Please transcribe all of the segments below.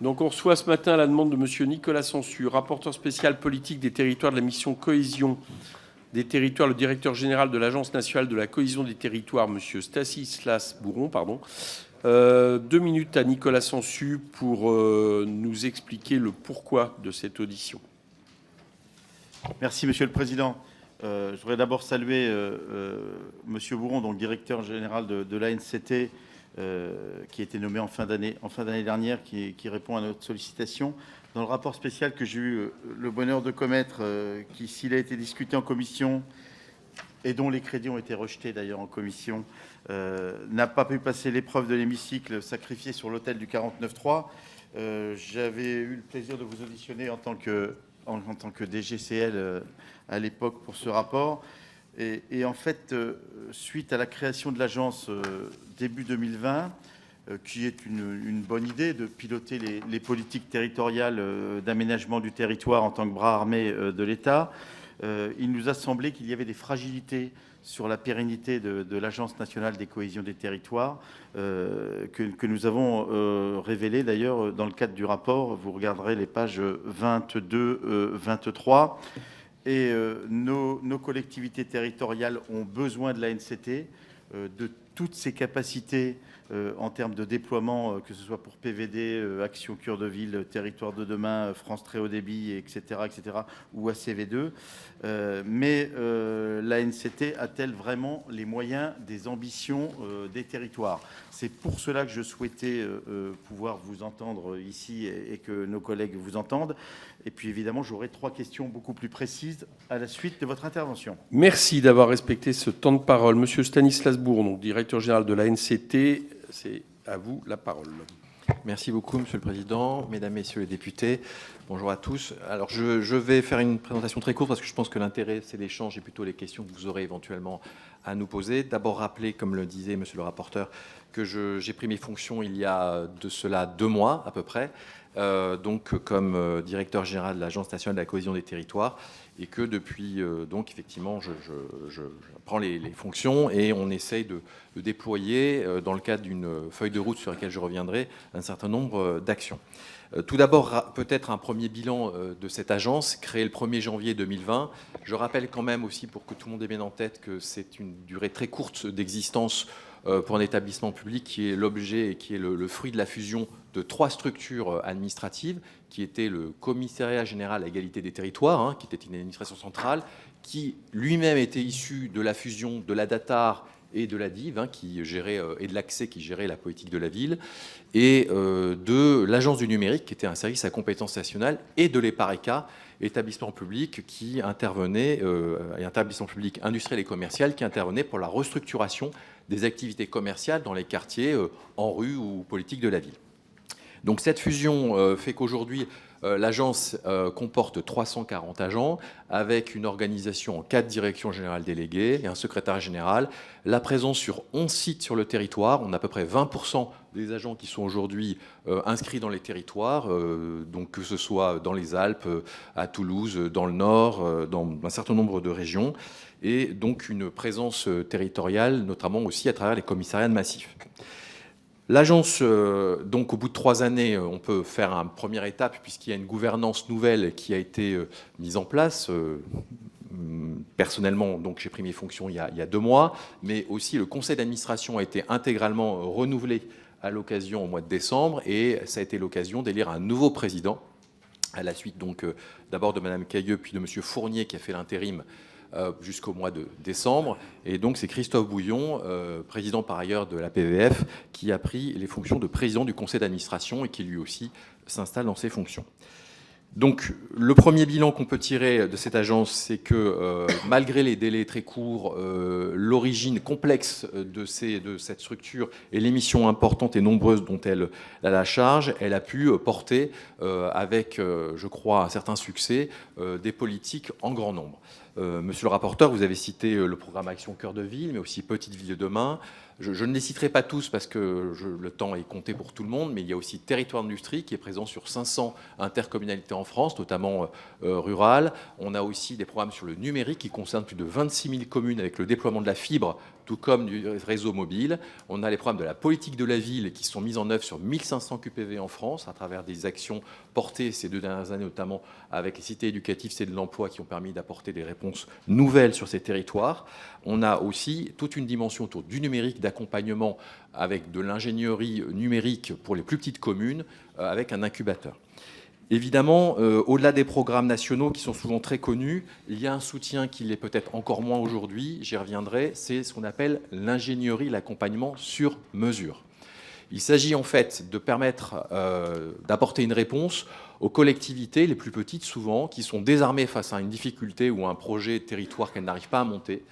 Donc on reçoit ce matin la demande de Monsieur Nicolas Sansu, rapporteur spécial politique des territoires de la mission cohésion des territoires, le directeur général de l'Agence nationale de la cohésion des territoires, Monsieur Stanislas Bourron, pardon. 2 minutes à Nicolas Sansu pour nous expliquer le pourquoi de cette audition. Merci Monsieur le Président. Je voudrais d'abord saluer Monsieur Bourron, donc directeur général de l'ANCT, qui a été nommé en fin d'année dernière, qui répond à notre sollicitation. Dans le rapport spécial que j'ai eu le bonheur de commettre, qui, s'il a été discuté en commission, et dont les crédits ont été rejetés d'ailleurs en commission, n'a pas pu passer l'épreuve de l'hémicycle sacrifié sur l'autel du 49.3. J'avais eu le plaisir de vous auditionner en tant que DGCL à l'époque pour ce rapport. Et en fait, suite à la création de l'agence début 2020, qui est une bonne idée de piloter les politiques territoriales d'aménagement du territoire en tant que bras armé de l'État, il nous a semblé qu'il y avait des fragilités sur la pérennité de l'Agence nationale des cohésions des territoires que nous avons révélées d'ailleurs dans le cadre du rapport. Vous regarderez les pages 22-23. Et nos collectivités territoriales ont besoin de l'ANCT, de toutes ses capacités en termes de déploiement, que ce soit pour PVD, Action Cœur de Ville, Territoire de demain, France Très Haut Débit, etc., ou ACV2. Mais l'ANCT a-t-elle vraiment les moyens des ambitions des territoires? C'est pour cela que je souhaitais pouvoir vous entendre ici et que nos collègues vous entendent. Et puis évidemment, j'aurai 3 questions beaucoup plus précises à la suite de votre intervention. Merci d'avoir respecté ce temps de parole. Monsieur Stanislas Bourron, donc directeur général de l'ANCT, c'est à vous la parole. Merci beaucoup, Monsieur le Président, Mesdames, Messieurs les députés. Bonjour à tous. Alors, je vais faire une présentation très courte parce que je pense que l'intérêt, c'est l'échange et plutôt les questions que vous aurez éventuellement à nous poser. D'abord, rappeler, comme le disait Monsieur le rapporteur, que j'ai pris mes fonctions il y a de cela 2 mois à peu près, donc comme directeur général de l'Agence nationale de la cohésion des territoires, et que depuis, donc effectivement, je prends les fonctions et on essaye de déployer, dans le cadre d'une feuille de route sur laquelle je reviendrai, un certain nombre d'actions. Tout d'abord, peut-être un premier bilan de cette agence, créée le 1er janvier 2020. Je rappelle quand même aussi, pour que tout le monde ait bien en tête, que c'est une durée très courte d'existence pour un établissement public qui est l'objet et qui est le fruit de la fusion de 3 structures administratives, qui étaient le Commissariat général à l'égalité des territoires, qui était une administration centrale, qui lui-même était issu de la fusion de la DATAR et de la DIV, qui gérait, et de l'ACCES, qui gérait la politique de la ville, et de l'Agence du numérique, qui était un service à compétence nationale, et de l'EPARECA, établissement public qui intervenait, établissement public industriel et commercial, qui intervenait pour la restructuration des activités commerciales dans les quartiers, en rue ou politique de la ville. Donc cette fusion fait qu'aujourd'hui, l'agence comporte 340 agents avec une organisation en 4 directions générales déléguées et un secrétaire général. La présence sur 11 sites sur le territoire. On a à peu près 20% des agents qui sont aujourd'hui inscrits dans les territoires, donc que ce soit dans les Alpes, à Toulouse, dans le Nord, dans un certain nombre de régions. Et donc une présence territoriale, notamment aussi à travers les commissariats de massif. L'agence, donc au bout de 3 années, on peut faire une première étape puisqu'il y a une gouvernance nouvelle qui a été mise en place. Personnellement, donc j'ai pris mes fonctions il y a 2 mois, mais aussi le conseil d'administration a été intégralement renouvelé à l'occasion au mois de décembre et ça a été l'occasion d'élire un nouveau président à la suite donc d'abord de Madame Cailleux puis de Monsieur Fournier qui a fait l'intérim jusqu'au mois de décembre. Et donc, c'est Christophe Bouillon, président par ailleurs de la PVF, qui a pris les fonctions de président du conseil d'administration et qui lui aussi s'installe dans ses fonctions. Donc, le premier bilan qu'on peut tirer de cette agence, c'est que malgré les délais très courts, l'origine complexe de cette structure et les missions importantes et nombreuses dont elle a la charge, elle a pu porter avec, je crois, un certain succès, des politiques en grand nombre. Monsieur le rapporteur, vous avez cité le programme Action Cœur de Ville, mais aussi Petite Ville de demain. Je ne les citerai pas tous parce que le temps est compté pour tout le monde, mais il y a aussi Territoire d'Industrie qui est présent sur 500 intercommunalités en France, notamment rurales. On a aussi des programmes sur le numérique qui concernent plus de 26 000 communes avec le déploiement de la fibre tout comme du réseau mobile. On a les programmes de la politique de la ville qui sont mis en œuvre sur 1500 QPV en France à travers des actions portées ces 2 dernières années, notamment avec les cités éducatives, c'est de l'emploi qui ont permis d'apporter des réponses nouvelles sur ces territoires. On a aussi toute une dimension autour du numérique, d'accompagnement avec de l'ingénierie numérique pour les plus petites communes, avec un incubateur. Évidemment, au-delà des programmes nationaux qui sont souvent très connus, il y a un soutien qui l'est peut-être encore moins aujourd'hui, j'y reviendrai, c'est ce qu'on appelle l'ingénierie, l'accompagnement sur mesure. Il s'agit en fait de permettre d'apporter une réponse aux collectivités les plus petites souvent, qui sont désarmées face à une difficulté ou à un projet de territoire qu'elles n'arrivent pas à monter,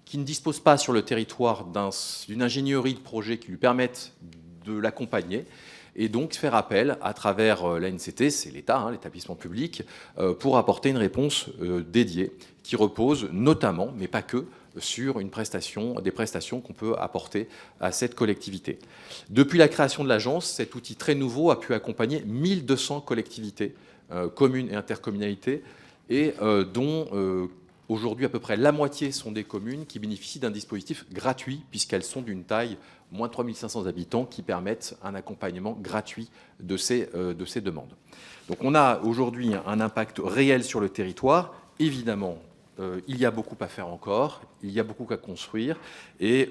qui ne disposent pas sur le territoire d'une ingénierie de projet qui lui permette de l'accompagner, et donc faire appel à travers l'ANCT, c'est l'État, l'établissement public, pour apporter une réponse dédiée qui repose notamment, mais pas que, sur des prestations qu'on peut apporter à cette collectivité. Depuis la création de l'agence, cet outil très nouveau a pu accompagner 1200 collectivités, communes et intercommunalités, et dont aujourd'hui à peu près la moitié sont des communes qui bénéficient d'un dispositif gratuit, puisqu'elles sont d'une taille moins de 3500 habitants, qui permettent un accompagnement gratuit de ces demandes. Donc on a aujourd'hui un impact réel sur le territoire. Évidemment, il y a beaucoup à faire encore, il y a beaucoup à construire, et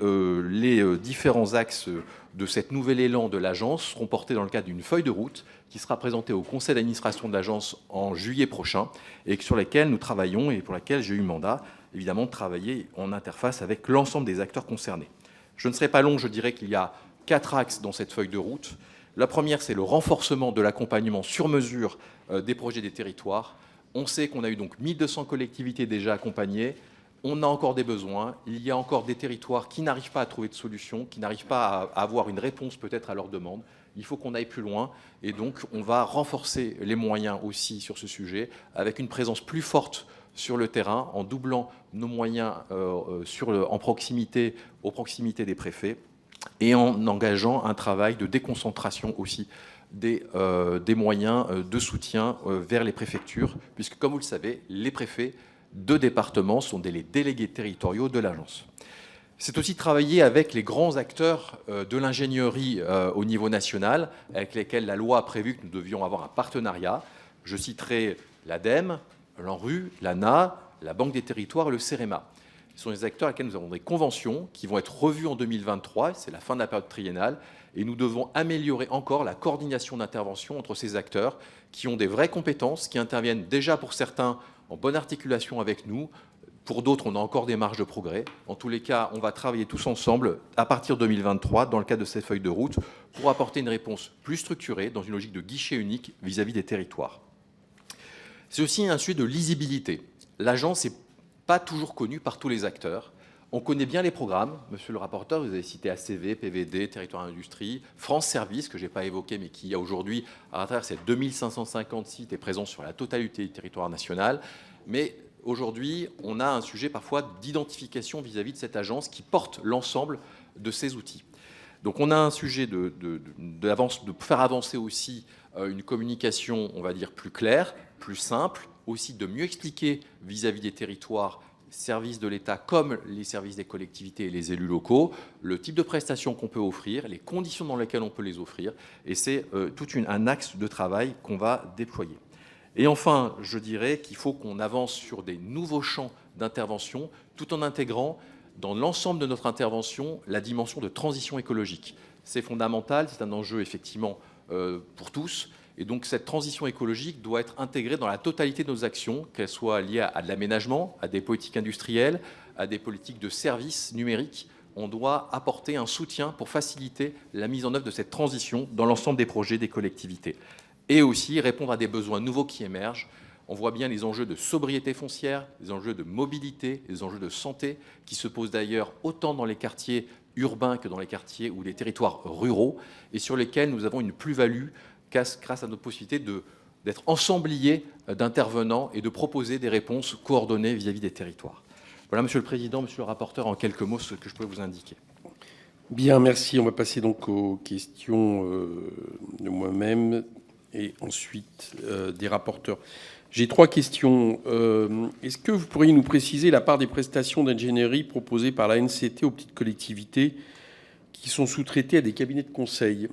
les différents axes de cet nouvel élan de l'agence seront portés dans le cadre d'une feuille de route qui sera présentée au conseil d'administration de l'agence en juillet prochain, et sur laquelle nous travaillons et pour laquelle j'ai eu mandat, évidemment, de travailler en interface avec l'ensemble des acteurs concernés. Je ne serai pas long, je dirais qu'il y a 4 axes dans cette feuille de route. La première, c'est le renforcement de l'accompagnement sur mesure des projets des territoires. On sait qu'on a eu donc 1200 collectivités déjà accompagnées. On a encore des besoins. Il y a encore des territoires qui n'arrivent pas à trouver de solution, qui n'arrivent pas à avoir une réponse peut-être à leurs demandes. Il faut qu'on aille plus loin. Et donc, on va renforcer les moyens aussi sur ce sujet, avec une présence plus forte sur le terrain, en doublant nos moyens aux proximités des préfets, et en engageant un travail de déconcentration aussi des moyens de soutien vers les préfectures, puisque, comme vous le savez, les préfets de département sont les délégués territoriaux de l'agence. C'est aussi travailler avec les grands acteurs de l'ingénierie au niveau national, avec lesquels la loi a prévu que nous devions avoir un partenariat. Je citerai l'ADEME, l'ANRU, l'ANA, la Banque des territoires et le CEREMA. Ce sont des acteurs avec lesquels nous avons des conventions qui vont être revues en 2023, c'est la fin de la période triennale, et nous devons améliorer encore la coordination d'intervention entre ces acteurs qui ont des vraies compétences, qui interviennent déjà pour certains en bonne articulation avec nous. Pour d'autres, on a encore des marges de progrès. En tous les cas, on va travailler tous ensemble à partir de 2023, dans le cadre de cette feuille de route, pour apporter une réponse plus structurée, dans une logique de guichet unique vis-à-vis des territoires. C'est aussi un sujet de lisibilité. L'agence n'est pas toujours connue par tous les acteurs. On connaît bien les programmes. Monsieur le rapporteur, vous avez cité ACV, PVD, Territoire Industrie, France Service, que je n'ai pas évoqué, mais qui a aujourd'hui, à travers ces 2550 sites, est présent sur la totalité du territoire national. Mais aujourd'hui, on a un sujet parfois d'identification vis-à-vis de cette agence qui porte l'ensemble de ces outils. Donc on a un sujet de faire avancer aussi une communication, on va dire, plus claire, plus simple, aussi de mieux expliquer vis-à-vis des territoires, services de l'État comme les services des collectivités et les élus locaux, le type de prestations qu'on peut offrir, les conditions dans lesquelles on peut les offrir. Et c'est tout un axe de travail qu'on va déployer. Et enfin, je dirais qu'il faut qu'on avance sur des nouveaux champs d'intervention, tout en intégrant dans l'ensemble de notre intervention la dimension de transition écologique. C'est fondamental, c'est un enjeu effectivement pour tous. Et donc cette transition écologique doit être intégrée dans la totalité de nos actions, qu'elles soient liées à de l'aménagement, à des politiques industrielles, à des politiques de services numériques. On doit apporter un soutien pour faciliter la mise en œuvre de cette transition dans l'ensemble des projets des collectivités. Et aussi répondre à des besoins nouveaux qui émergent. On voit bien les enjeux de sobriété foncière, les enjeux de mobilité, les enjeux de santé, qui se posent d'ailleurs autant dans les quartiers urbains que dans les quartiers ou les territoires ruraux, et sur lesquels nous avons une plus-value grâce à notre possibilité d'être ensembliers d'intervenants et de proposer des réponses coordonnées vis-à-vis des territoires. Voilà, Monsieur le Président, Monsieur le rapporteur, en quelques mots, ce que je peux vous indiquer. Bien, merci. On va passer donc aux questions de moi-même et ensuite des rapporteurs. J'ai 3 questions. Est-ce que vous pourriez nous préciser la part des prestations d'ingénierie proposées par l'ANCT aux petites collectivités qui sont sous-traitées à des cabinets de conseil?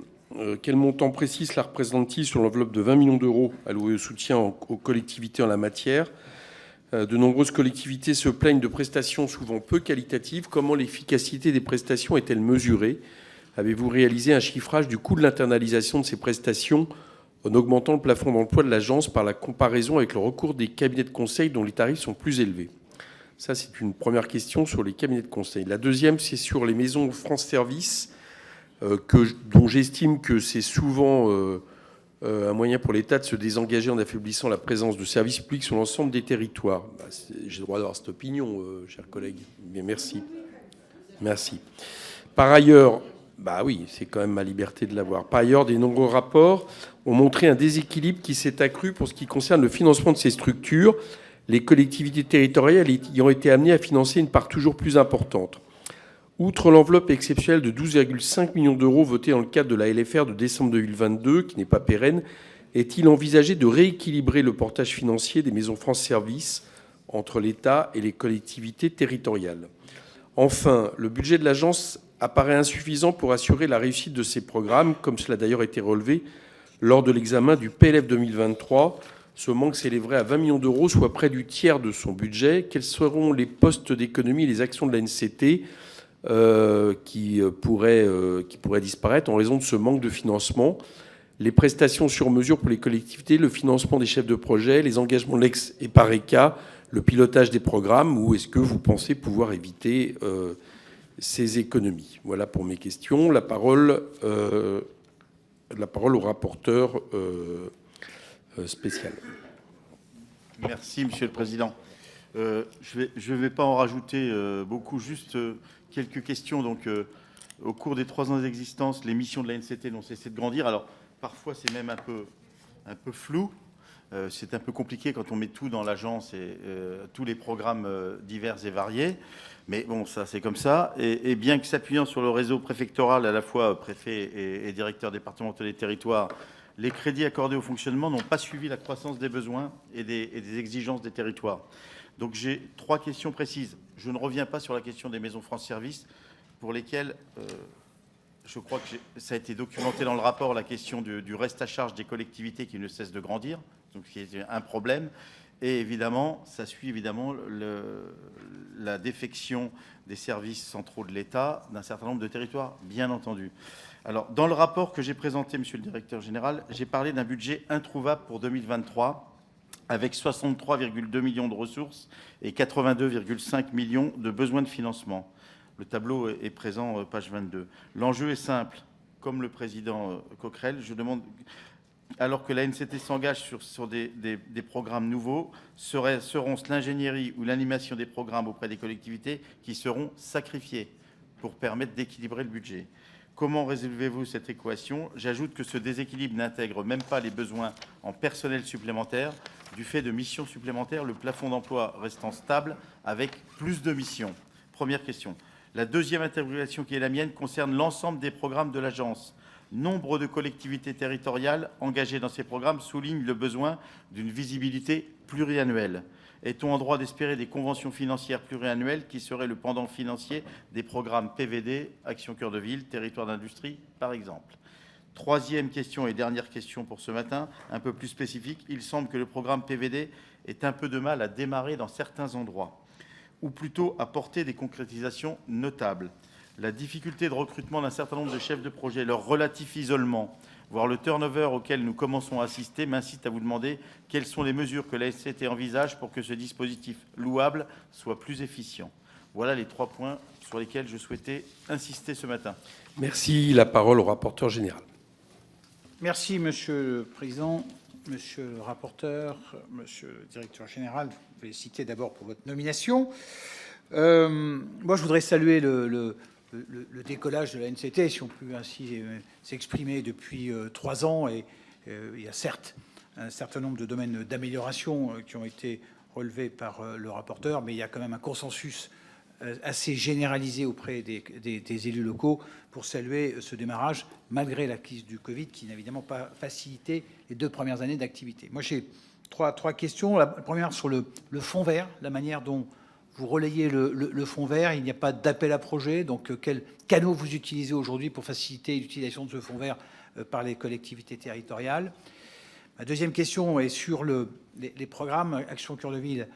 Quel montant précis cela représente-t-il sur l'enveloppe de 20 millions d'euros alloués au soutien aux collectivités en la matière? De nombreuses collectivités se plaignent de prestations souvent peu qualitatives. Comment l'efficacité des prestations est-elle mesurée? Avez-vous réalisé un chiffrage du coût de l'internalisation de ces prestations en augmentant le plafond d'emploi de l'agence par la comparaison avec le recours des cabinets de conseil dont les tarifs sont plus élevés? Ça, c'est une première question sur les cabinets de conseil. La deuxième, c'est sur les maisons France Service, dont j'estime que c'est souvent un moyen pour l'État de se désengager en affaiblissant la présence de services publics sur l'ensemble des territoires. J'ai le droit d'avoir cette opinion, chers collègues. Bien, merci. Merci. Par ailleurs, oui, c'est quand même ma liberté de l'avoir. Par ailleurs, des nombreux rapports ont montré un déséquilibre qui s'est accru pour ce qui concerne le financement de ces structures, les collectivités territoriales ayant été amenées à financer une part toujours plus importante. Outre l'enveloppe exceptionnelle de 12,5 millions d'euros votée dans le cadre de la LFR de décembre 2022, qui n'est pas pérenne, est-il envisagé de rééquilibrer le portage financier des maisons France Service entre l'État et les collectivités territoriales? Enfin, le budget de l'agence apparaît insuffisant pour assurer la réussite de ces programmes, comme cela a d'ailleurs été relevé lors de l'examen du PLF 2023. Ce manque s'élèverait à 20 millions d'euros, soit près du tiers de son budget. Quels seront les postes d'économie et les actions de l'ANCT qui pourraient disparaître en raison de ce manque de financement? Les prestations sur mesure pour les collectivités, le financement des chefs de projet, les engagements de l'ex-EPARECA, le pilotage des programmes, ou est-ce que vous pensez pouvoir éviter ces économies? Voilà pour mes questions. La parole au rapporteur spécial. Merci, Monsieur le Président. Je ne vais pas en rajouter beaucoup, juste quelques questions. Donc, au cours des 3 ans d'existence, les missions de l'ANCT n'ont cessé de grandir. Alors, parfois, c'est même un peu flou. C'est un peu compliqué quand on met tout dans l'agence et tous les programmes divers et variés. Mais bon, ça, c'est comme ça. Et bien que s'appuyant sur le réseau préfectoral, à la fois préfet et directeur départemental des territoires, les crédits accordés au fonctionnement n'ont pas suivi la croissance des besoins et des exigences des territoires. Donc j'ai 3 questions précises. Je ne reviens pas sur la question des maisons France Service, pour lesquelles je crois que ça a été documenté dans le rapport, la question du reste à charge des collectivités qui ne cesse de grandir, donc qui est un problème. Et évidemment, ça suit évidemment la défection des services centraux de l'État d'un certain nombre de territoires, bien entendu. Alors, dans le rapport que j'ai présenté, Monsieur le Directeur Général, j'ai parlé d'un budget introuvable pour 2023, avec 63,2 millions de ressources et 82,5 millions de besoins de financement. Le tableau est présent, page 22. L'enjeu est simple. Comme le président Coquerel, je demande, alors que l'ANCT s'engage sur des programmes nouveaux, seront-ce l'ingénierie ou l'animation des programmes auprès des collectivités qui seront sacrifiés pour permettre d'équilibrer le budget? Comment résolvez-vous cette équation? J'ajoute que ce déséquilibre n'intègre même pas les besoins en personnel supplémentaire du fait de missions supplémentaires, le plafond d'emploi restant stable avec plus de missions. Première question. La deuxième interrogation qui est la mienne concerne l'ensemble des programmes de l'agence. Nombre de collectivités territoriales engagées dans ces programmes soulignent le besoin d'une visibilité pluriannuelle. Est-on en droit d'espérer des conventions financières pluriannuelles qui seraient le pendant financier des programmes PVD, Action Cœur de Ville, Territoire d'Industrie, par exemple? Troisième question et dernière question pour ce matin, un peu plus spécifique. Il semble que le programme PVD ait un peu de mal à démarrer dans certains endroits, ou plutôt à porter des concrétisations notables. La difficulté de recrutement d'un certain nombre de chefs de projet, leur relatif isolement, voire le turnover auquel nous commençons à assister, m'incite à vous demander quelles sont les mesures que la SCT envisage pour que ce dispositif louable soit plus efficient. Voilà les 3 points sur lesquels je souhaitais insister ce matin. Merci. La parole au rapporteur général. Merci, Monsieur le Président, Monsieur le rapporteur, Monsieur le Directeur Général. Je vous féliciter d'abord pour votre nomination. Moi, je voudrais saluer le décollage de la NCT, si on peut ainsi s'exprimer, depuis 3 ans. Et il y a certes un certain nombre de domaines d'amélioration qui ont été relevés par le rapporteur, mais il y a quand même un consensus assez généralisé auprès des élus locaux pour saluer ce démarrage, malgré la crise du Covid, qui n'a évidemment pas facilité les 2 premières années d'activité. Moi, j'ai trois questions. La première sur le fonds vert, la manière dont vous relayez le fonds vert. Il n'y a pas d'appel à projet. Donc, quels canaux vous utilisez aujourd'hui pour faciliter l'utilisation de ce fonds vert par les collectivités territoriales? Ma deuxième question est sur les programmes. Action Cœur de Ville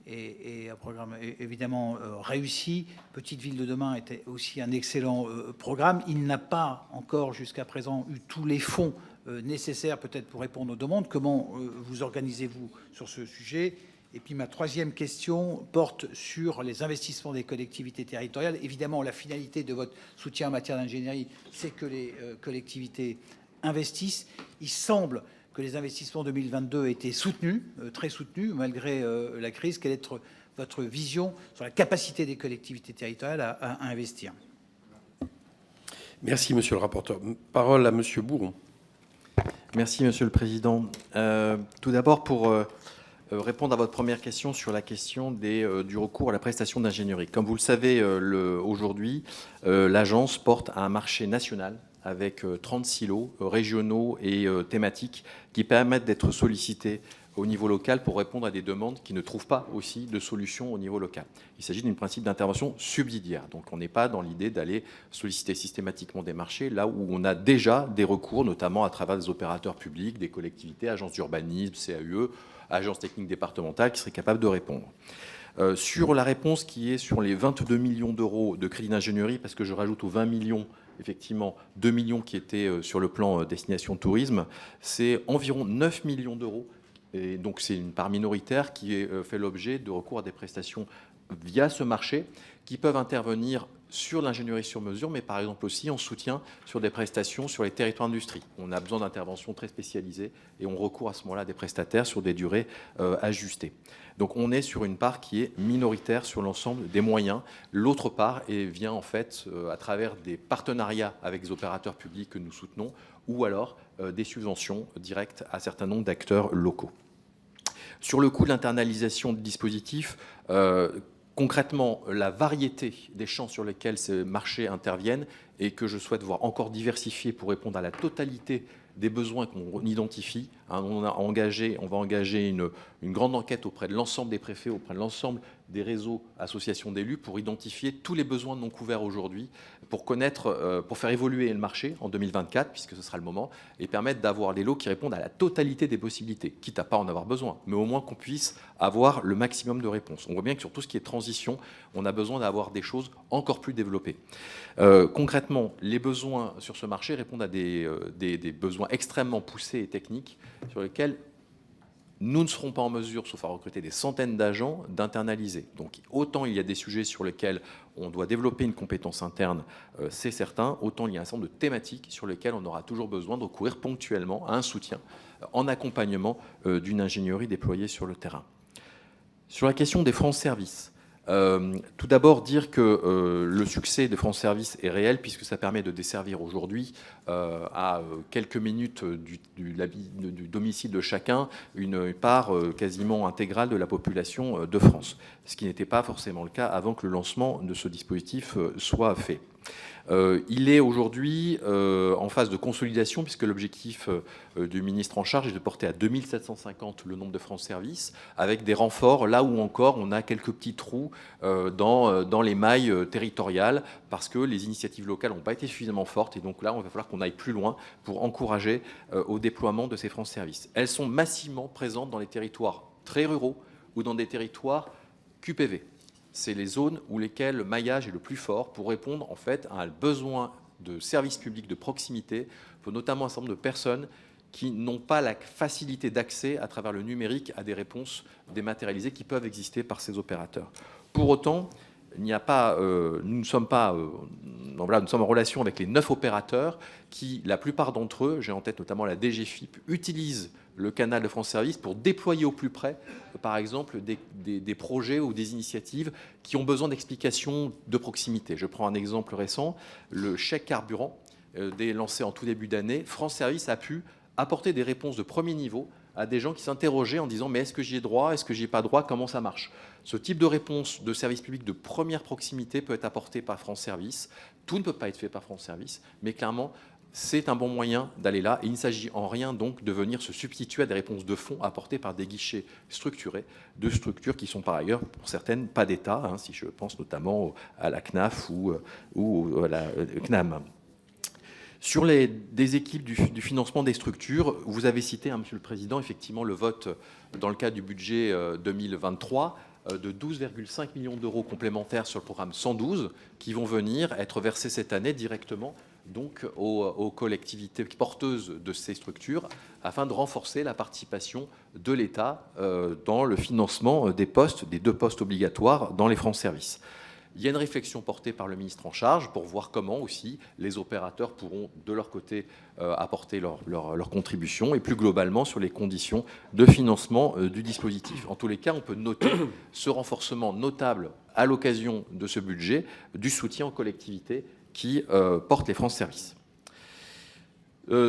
est un programme évidemment réussi. Petite Ville de demain était aussi un excellent programme. Il n'a pas encore jusqu'à présent eu tous les fonds nécessaires peut-être pour répondre aux demandes. Comment vous organisez-vous sur ce sujet? Et puis ma troisième question porte sur les investissements des collectivités territoriales. Évidemment, la finalité de votre soutien en matière d'ingénierie, c'est que les collectivités investissent. Il semble que les investissements 2022 étaient soutenus, très soutenus, malgré la crise. Quelle est votre vision sur la capacité des collectivités territoriales à investir? Merci, monsieur le rapporteur. Parole à monsieur Bourron. Merci, monsieur le président. Tout d'abord, pour répondre à votre première question sur la question du recours à la prestation d'ingénierie. Comme vous le savez, aujourd'hui, l'agence porte un marché national avec 30 silos régionaux et thématiques qui permettent d'être sollicités au niveau local pour répondre à des demandes qui ne trouvent pas aussi de solution au niveau local. Il s'agit d'un principe d'intervention subsidiaire. Donc on n'est pas dans l'idée d'aller solliciter systématiquement des marchés là où on a déjà des recours, notamment à travers des opérateurs publics, des collectivités, agences d'urbanisme, CAUE, agences techniques départementales qui seraient capables de répondre. Sur la réponse qui est sur les 22 millions d'euros de crédit d'ingénierie, parce que je rajoute aux 20 millions, effectivement, 2 millions qui étaient sur le plan destination tourisme, c'est environ 9 millions d'euros. Et donc c'est une part minoritaire qui fait l'objet de recours à des prestations via ce marché, qui peuvent intervenir sur l'ingénierie sur mesure, mais par exemple aussi en soutien sur des prestations sur les territoires d'industrie. On a besoin d'interventions très spécialisées et on recourt à ce moment-là à des prestataires sur des durées ajustées. Donc on est sur une part qui est minoritaire sur l'ensemble des moyens. L'autre part vient en fait à travers des partenariats avec des opérateurs publics que nous soutenons ou alors des subventions directes à un certain nombre d'acteurs locaux. Sur le coût de l'internalisation de dispositifs, concrètement, la variété des champs sur lesquels ces marchés interviennent et que je souhaite voir encore diversifier pour répondre à la totalité des besoins qu'on identifie. On va engager une grande enquête auprès de l'ensemble des préfets, auprès de l'ensemble des réseaux, associations d'élus, pour identifier tous les besoins non couverts aujourd'hui, pour faire évoluer le marché en 2024, puisque ce sera le moment, et permettre d'avoir des lots qui répondent à la totalité des possibilités, quitte à pas en avoir besoin, mais au moins qu'on puisse avoir le maximum de réponses. On voit bien que sur tout ce qui est transition, on a besoin d'avoir des choses encore plus développées. Concrètement, les besoins sur ce marché répondent à des besoins extrêmement poussés et techniques sur lesquels nous ne serons pas en mesure, sauf à recruter des centaines d'agents, d'internaliser. Donc autant il y a des sujets sur lesquels on doit développer une compétence interne, c'est certain, autant il y a un certain nombre de thématiques sur lesquelles on aura toujours besoin de recourir ponctuellement à un soutien en accompagnement d'une ingénierie déployée sur le terrain. Sur la question des France Services, tout d'abord dire que le succès de France Service est réel puisque ça permet de desservir aujourd'hui à quelques minutes du domicile de chacun une part quasiment intégrale de la population de France, ce qui n'était pas forcément le cas avant que le lancement de ce dispositif soit fait. Il est aujourd'hui en phase de consolidation puisque l'objectif du ministre en charge est de porter à 2750 le nombre de France Service avec des renforts là où encore on a quelques petits trous dans les mailles territoriales parce que les initiatives locales n'ont pas été suffisamment fortes et donc là, il va falloir qu'on aille plus loin pour encourager au déploiement de ces France Service. Elles sont massivement présentes dans les territoires très ruraux ou dans des territoires QPV. C'est les zones où lesquelles le maillage est le plus fort pour répondre en fait à un besoin de services publics de proximité pour notamment un certain nombre de personnes qui n'ont pas la facilité d'accès à travers le numérique à des réponses dématérialisées qui peuvent exister par ces opérateurs. Pour autant, nous sommes en relation avec les 9 opérateurs qui, la plupart d'entre eux, j'ai en tête notamment la DGFiP, utilisent le canal de France Service pour déployer au plus près, par exemple, des projets ou des initiatives qui ont besoin d'explications de proximité. Je prends un exemple récent, le chèque carburant, lancé en tout début d'année. France Service a pu apporter des réponses de premier niveau à des gens qui s'interrogeaient en disant « mais est-ce que j'y ai droit ? Est-ce que j'y ai pas droit ? Comment ça marche ?» Ce type de réponse de service public de première proximité peut être apporté par France Service. Tout ne peut pas être fait par France Service, mais clairement, c'est un bon moyen d'aller là. Et il ne s'agit en rien donc de venir se substituer à des réponses de fond apportées par des guichets structurés, de structures qui sont par ailleurs, pour certaines, pas d'État, hein, si je pense notamment à la CNAF ou à la CNAM. Sur des équipes du financement des structures, vous avez cité, hein, Monsieur le Président, effectivement le vote dans le cadre du budget 2023 de 12,5 millions d'euros complémentaires sur le programme 112 qui vont venir être versés cette année directement donc aux collectivités porteuses de ces structures afin de renforcer la participation de l'État dans le financement des 2 postes obligatoires dans les France Services. Il y a une réflexion portée par le ministre en charge pour voir comment aussi les opérateurs pourront de leur côté apporter leur contribution et plus globalement sur les conditions de financement du dispositif. En tous les cas, on peut noter ce renforcement notable à l'occasion de ce budget du soutien aux collectivités qui portent les France Services.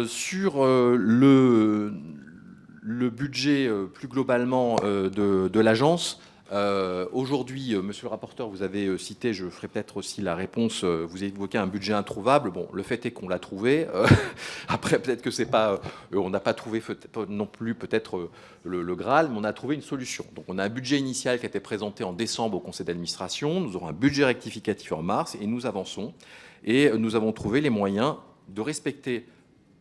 Sur le budget plus globalement de l'agence, aujourd'hui, monsieur le rapporteur, vous avez cité, je ferai peut-être aussi la réponse, vous évoquez un budget introuvable. Bon, le fait est qu'on l'a trouvé. Après, peut-être que c'est pas, on n'a pas trouvé non plus peut-être le Graal, mais on a trouvé une solution. Donc, on a un budget initial qui a été présenté en décembre au conseil d'administration. Nous aurons un budget rectificatif en mars et nous avançons. Et nous avons trouvé les moyens de respecter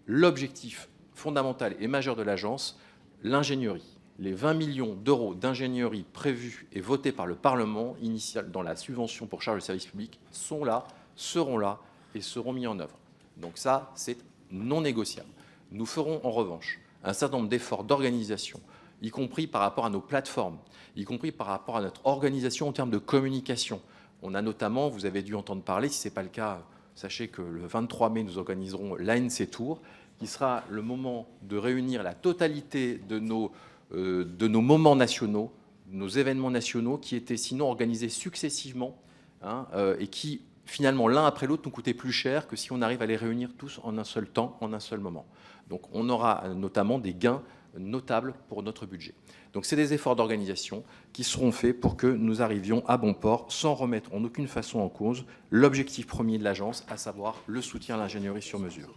l'objectif fondamental et majeur de l'agence, l'ingénierie. Les 20 millions d'euros d'ingénierie prévus et votés par le Parlement initial dans la subvention pour charge de service public sont là, seront là et seront mis en œuvre. Donc ça, c'est non négociable. Nous ferons en revanche un certain nombre d'efforts d'organisation, y compris par rapport à nos plateformes, y compris par rapport à notre organisation en termes de communication. On a notamment, vous avez dû entendre parler, si ce n'est pas le cas, sachez que le 23 mai, nous organiserons l'ANC Tour, qui sera le moment de réunir la totalité de nos moments nationaux, nos événements nationaux qui étaient sinon organisés successivement hein, et qui finalement l'un après l'autre nous coûtaient plus cher que si on arrive à les réunir tous en un seul temps, en un seul moment. Donc on aura notamment des gains notables pour notre budget. Donc c'est des efforts d'organisation qui seront faits pour que nous arrivions à bon port sans remettre en aucune façon en cause l'objectif premier de l'agence, à savoir le soutien à l'ingénierie sur mesure.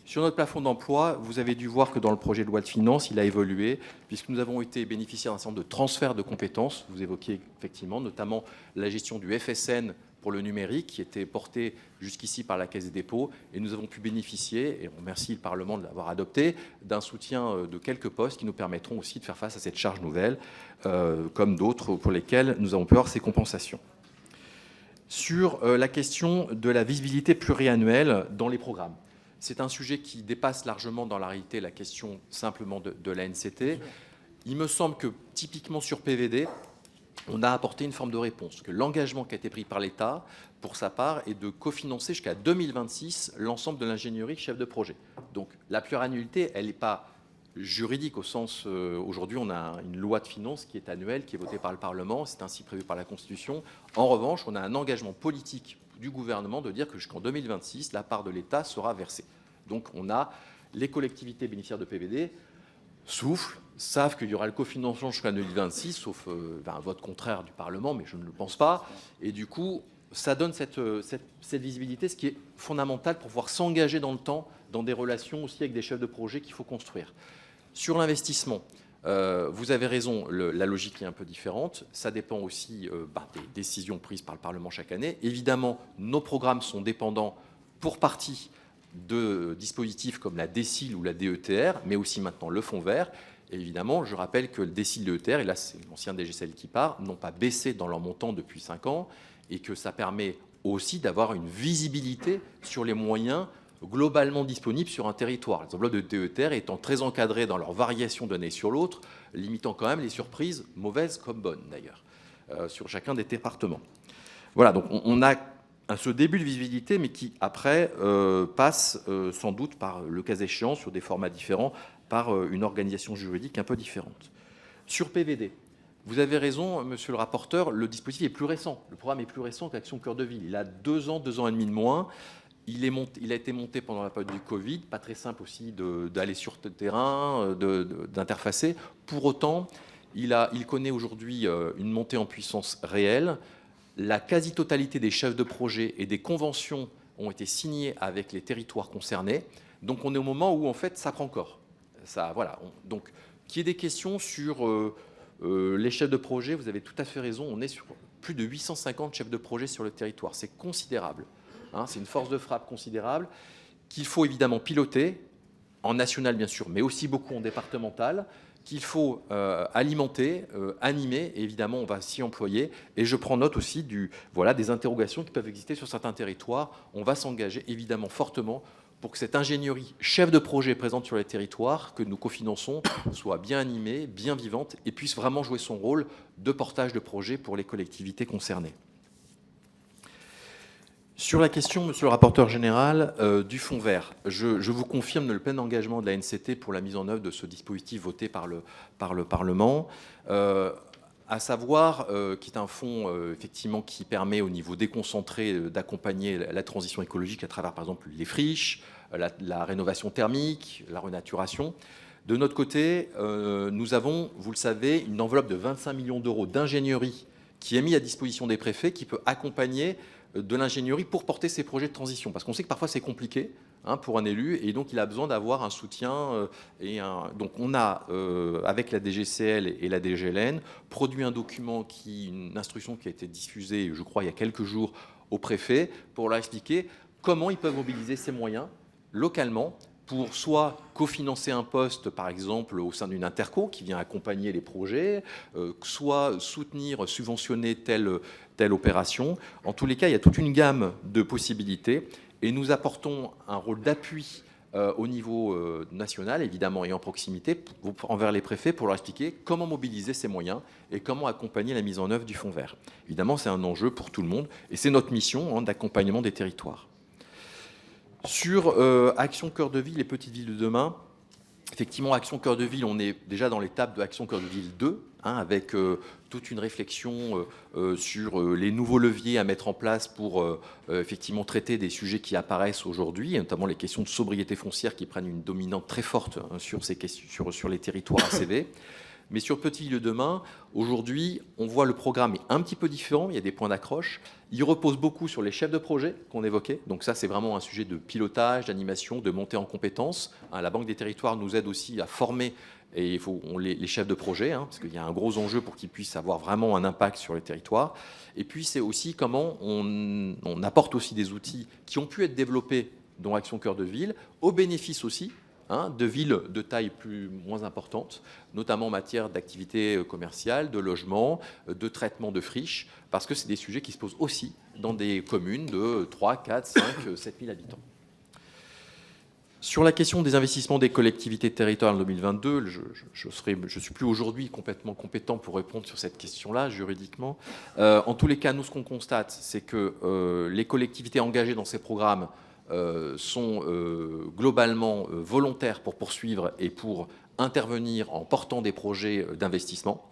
Sur notre plafond d'emploi, vous avez dû voir que dans le projet de loi de finances, il a évolué, puisque nous avons été bénéficiaires d'un certain nombre de transferts de compétences. Vous évoquiez effectivement notamment la gestion du FSN pour le numérique, qui était porté jusqu'ici par la Caisse des dépôts, et nous avons pu bénéficier, et on remercie le Parlement de l'avoir adopté, d'un soutien de quelques postes qui nous permettront aussi de faire face à cette charge nouvelle, comme d'autres pour lesquels nous avons pu avoir ces compensations. Sur la question de la visibilité pluriannuelle dans les programmes. C'est un sujet qui dépasse largement dans la réalité la question simplement de la NCT. Il me semble que typiquement sur PVD, on a apporté une forme de réponse, que l'engagement qui a été pris par l'État, pour sa part, est de cofinancer jusqu'à 2026 l'ensemble de l'ingénierie chef de projet. Donc la pluriannualité, elle n'est pas juridique au sens, aujourd'hui on a une loi de finances qui est annuelle, qui est votée par le Parlement, c'est ainsi prévu par la Constitution. En revanche, on a un engagement politique du gouvernement de dire que jusqu'en 2026, la part de l'État sera versée. Donc on a les collectivités bénéficiaires de PVD soufflent, savent qu'il y aura le cofinancement jusqu'en 2026, sauf un vote contraire du Parlement, mais je ne le pense pas. Et du coup, ça donne cette visibilité, ce qui est fondamental pour pouvoir s'engager dans le temps, dans des relations aussi avec des chefs de projet qu'il faut construire. Sur l'investissement, vous avez raison, la logique est un peu différente. Ça dépend aussi des décisions prises par le Parlement chaque année. Évidemment, nos programmes sont dépendants pour partie de dispositifs comme la DSIL ou la DETR, mais aussi maintenant le Fonds vert. Et évidemment, je rappelle que le DSIL et le DETR, et là c'est l'ancien DGCL qui part, n'ont pas baissé dans leur montant depuis 5 ans, et que ça permet aussi d'avoir une visibilité sur les moyens globalement disponibles sur un territoire. Les enveloppes de DETR étant très encadrées dans leur variation d'année sur l'autre, limitant quand même les surprises, mauvaises comme bonnes d'ailleurs, sur chacun des départements. Voilà, donc on a ce début de visibilité, mais qui après passe sans doute par, le cas échéant, sur des formats différents, par une organisation juridique un peu différente. Sur PVD, vous avez raison, monsieur le rapporteur, le dispositif est plus récent. Le programme est plus récent qu'Action Cœur de Ville. Il a 2 ans et demi de moins. Il a été monté pendant la période du Covid, pas très simple aussi d'aller sur le terrain, d'interfacer. Pour autant, il connaît aujourd'hui une montée en puissance réelle. La quasi-totalité des chefs de projet et des conventions ont été signés avec les territoires concernés. Donc on est au moment où en fait ça prend corps. Ça, voilà. Donc qu'il y ait des questions sur les chefs de projet, vous avez tout à fait raison, on est sur plus de 850 chefs de projet sur le territoire. C'est considérable. Hein, c'est une force de frappe considérable qu'il faut évidemment piloter, en national bien sûr, mais aussi beaucoup en départemental, qu'il faut alimenter, animer, et évidemment on va s'y employer. Et je prends note aussi des interrogations qui peuvent exister sur certains territoires. On va s'engager évidemment fortement pour que cette ingénierie chef de projet présente sur les territoires, que nous cofinançons, soit bien animée, bien vivante, et puisse vraiment jouer son rôle de portage de projet pour les collectivités concernées. Sur la question, monsieur le rapporteur général, du fonds vert, je vous confirme le plein engagement de la NCT pour la mise en œuvre de ce dispositif voté par le Parlement, à savoir qui est un fonds effectivement qui permet au niveau déconcentré d'accompagner la transition écologique à travers par exemple les friches, la rénovation thermique, la renaturation. De notre côté, nous avons, vous le savez, une enveloppe de 25 millions d'euros d'ingénierie qui est mise à disposition des préfets, qui peut accompagner de l'ingénierie pour porter ces projets de transition. Parce qu'on sait que parfois c'est compliqué pour un élu, et donc il a besoin d'avoir un soutien. Donc on a, avec la DGCL et la DGLN, produit un document, une instruction qui a été diffusée, je crois, il y a quelques jours au préfet, pour leur expliquer comment ils peuvent mobiliser ces moyens localement pour soit cofinancer un poste, par exemple, au sein d'une interco qui vient accompagner les projets, soit soutenir, subventionner telle opération. En tous les cas, il y a toute une gamme de possibilités et nous apportons un rôle d'appui au niveau national, évidemment, et en proximité, envers les préfets pour leur expliquer comment mobiliser ces moyens et comment accompagner la mise en œuvre du fonds vert. Évidemment, c'est un enjeu pour tout le monde et c'est notre mission d'accompagnement des territoires. Sur Action Cœur de Ville et Petites Villes de demain, effectivement, Action Cœur de Ville, on est déjà dans l'étape de Action Cœur de Ville 2, avec toute une réflexion sur les nouveaux leviers à mettre en place pour effectivement traiter des sujets qui apparaissent aujourd'hui, notamment les questions de sobriété foncière qui prennent une dominante très forte sur ces questions, sur les territoires ACV. Mais sur Petites Villes de demain, aujourd'hui, on voit le programme est un petit peu différent, il y a des points d'accroche. Il repose beaucoup sur les chefs de projet qu'on évoquait. Donc ça, c'est vraiment un sujet de pilotage, d'animation, de montée en compétences. La Banque des territoires nous aide aussi à former et les chefs de projet, parce qu'il y a un gros enjeu pour qu'ils puissent avoir vraiment un impact sur les territoires. Et puis, c'est aussi comment on apporte aussi des outils qui ont pu être développés dans Action Cœur de Ville, au bénéfice aussi de villes de taille moins importante, notamment en matière d'activité commerciale, de logement, de traitement de friches, parce que c'est des sujets qui se posent aussi dans des communes de 3, 4, 5, 7 000 habitants. Sur la question des investissements des collectivités territoriales en 2022, je suis plus aujourd'hui complètement compétent pour répondre sur cette question-là, juridiquement. En tous les cas, nous, ce qu'on constate, c'est que les collectivités engagées dans ces programmes sont globalement volontaires pour poursuivre et pour intervenir en portant des projets d'investissement.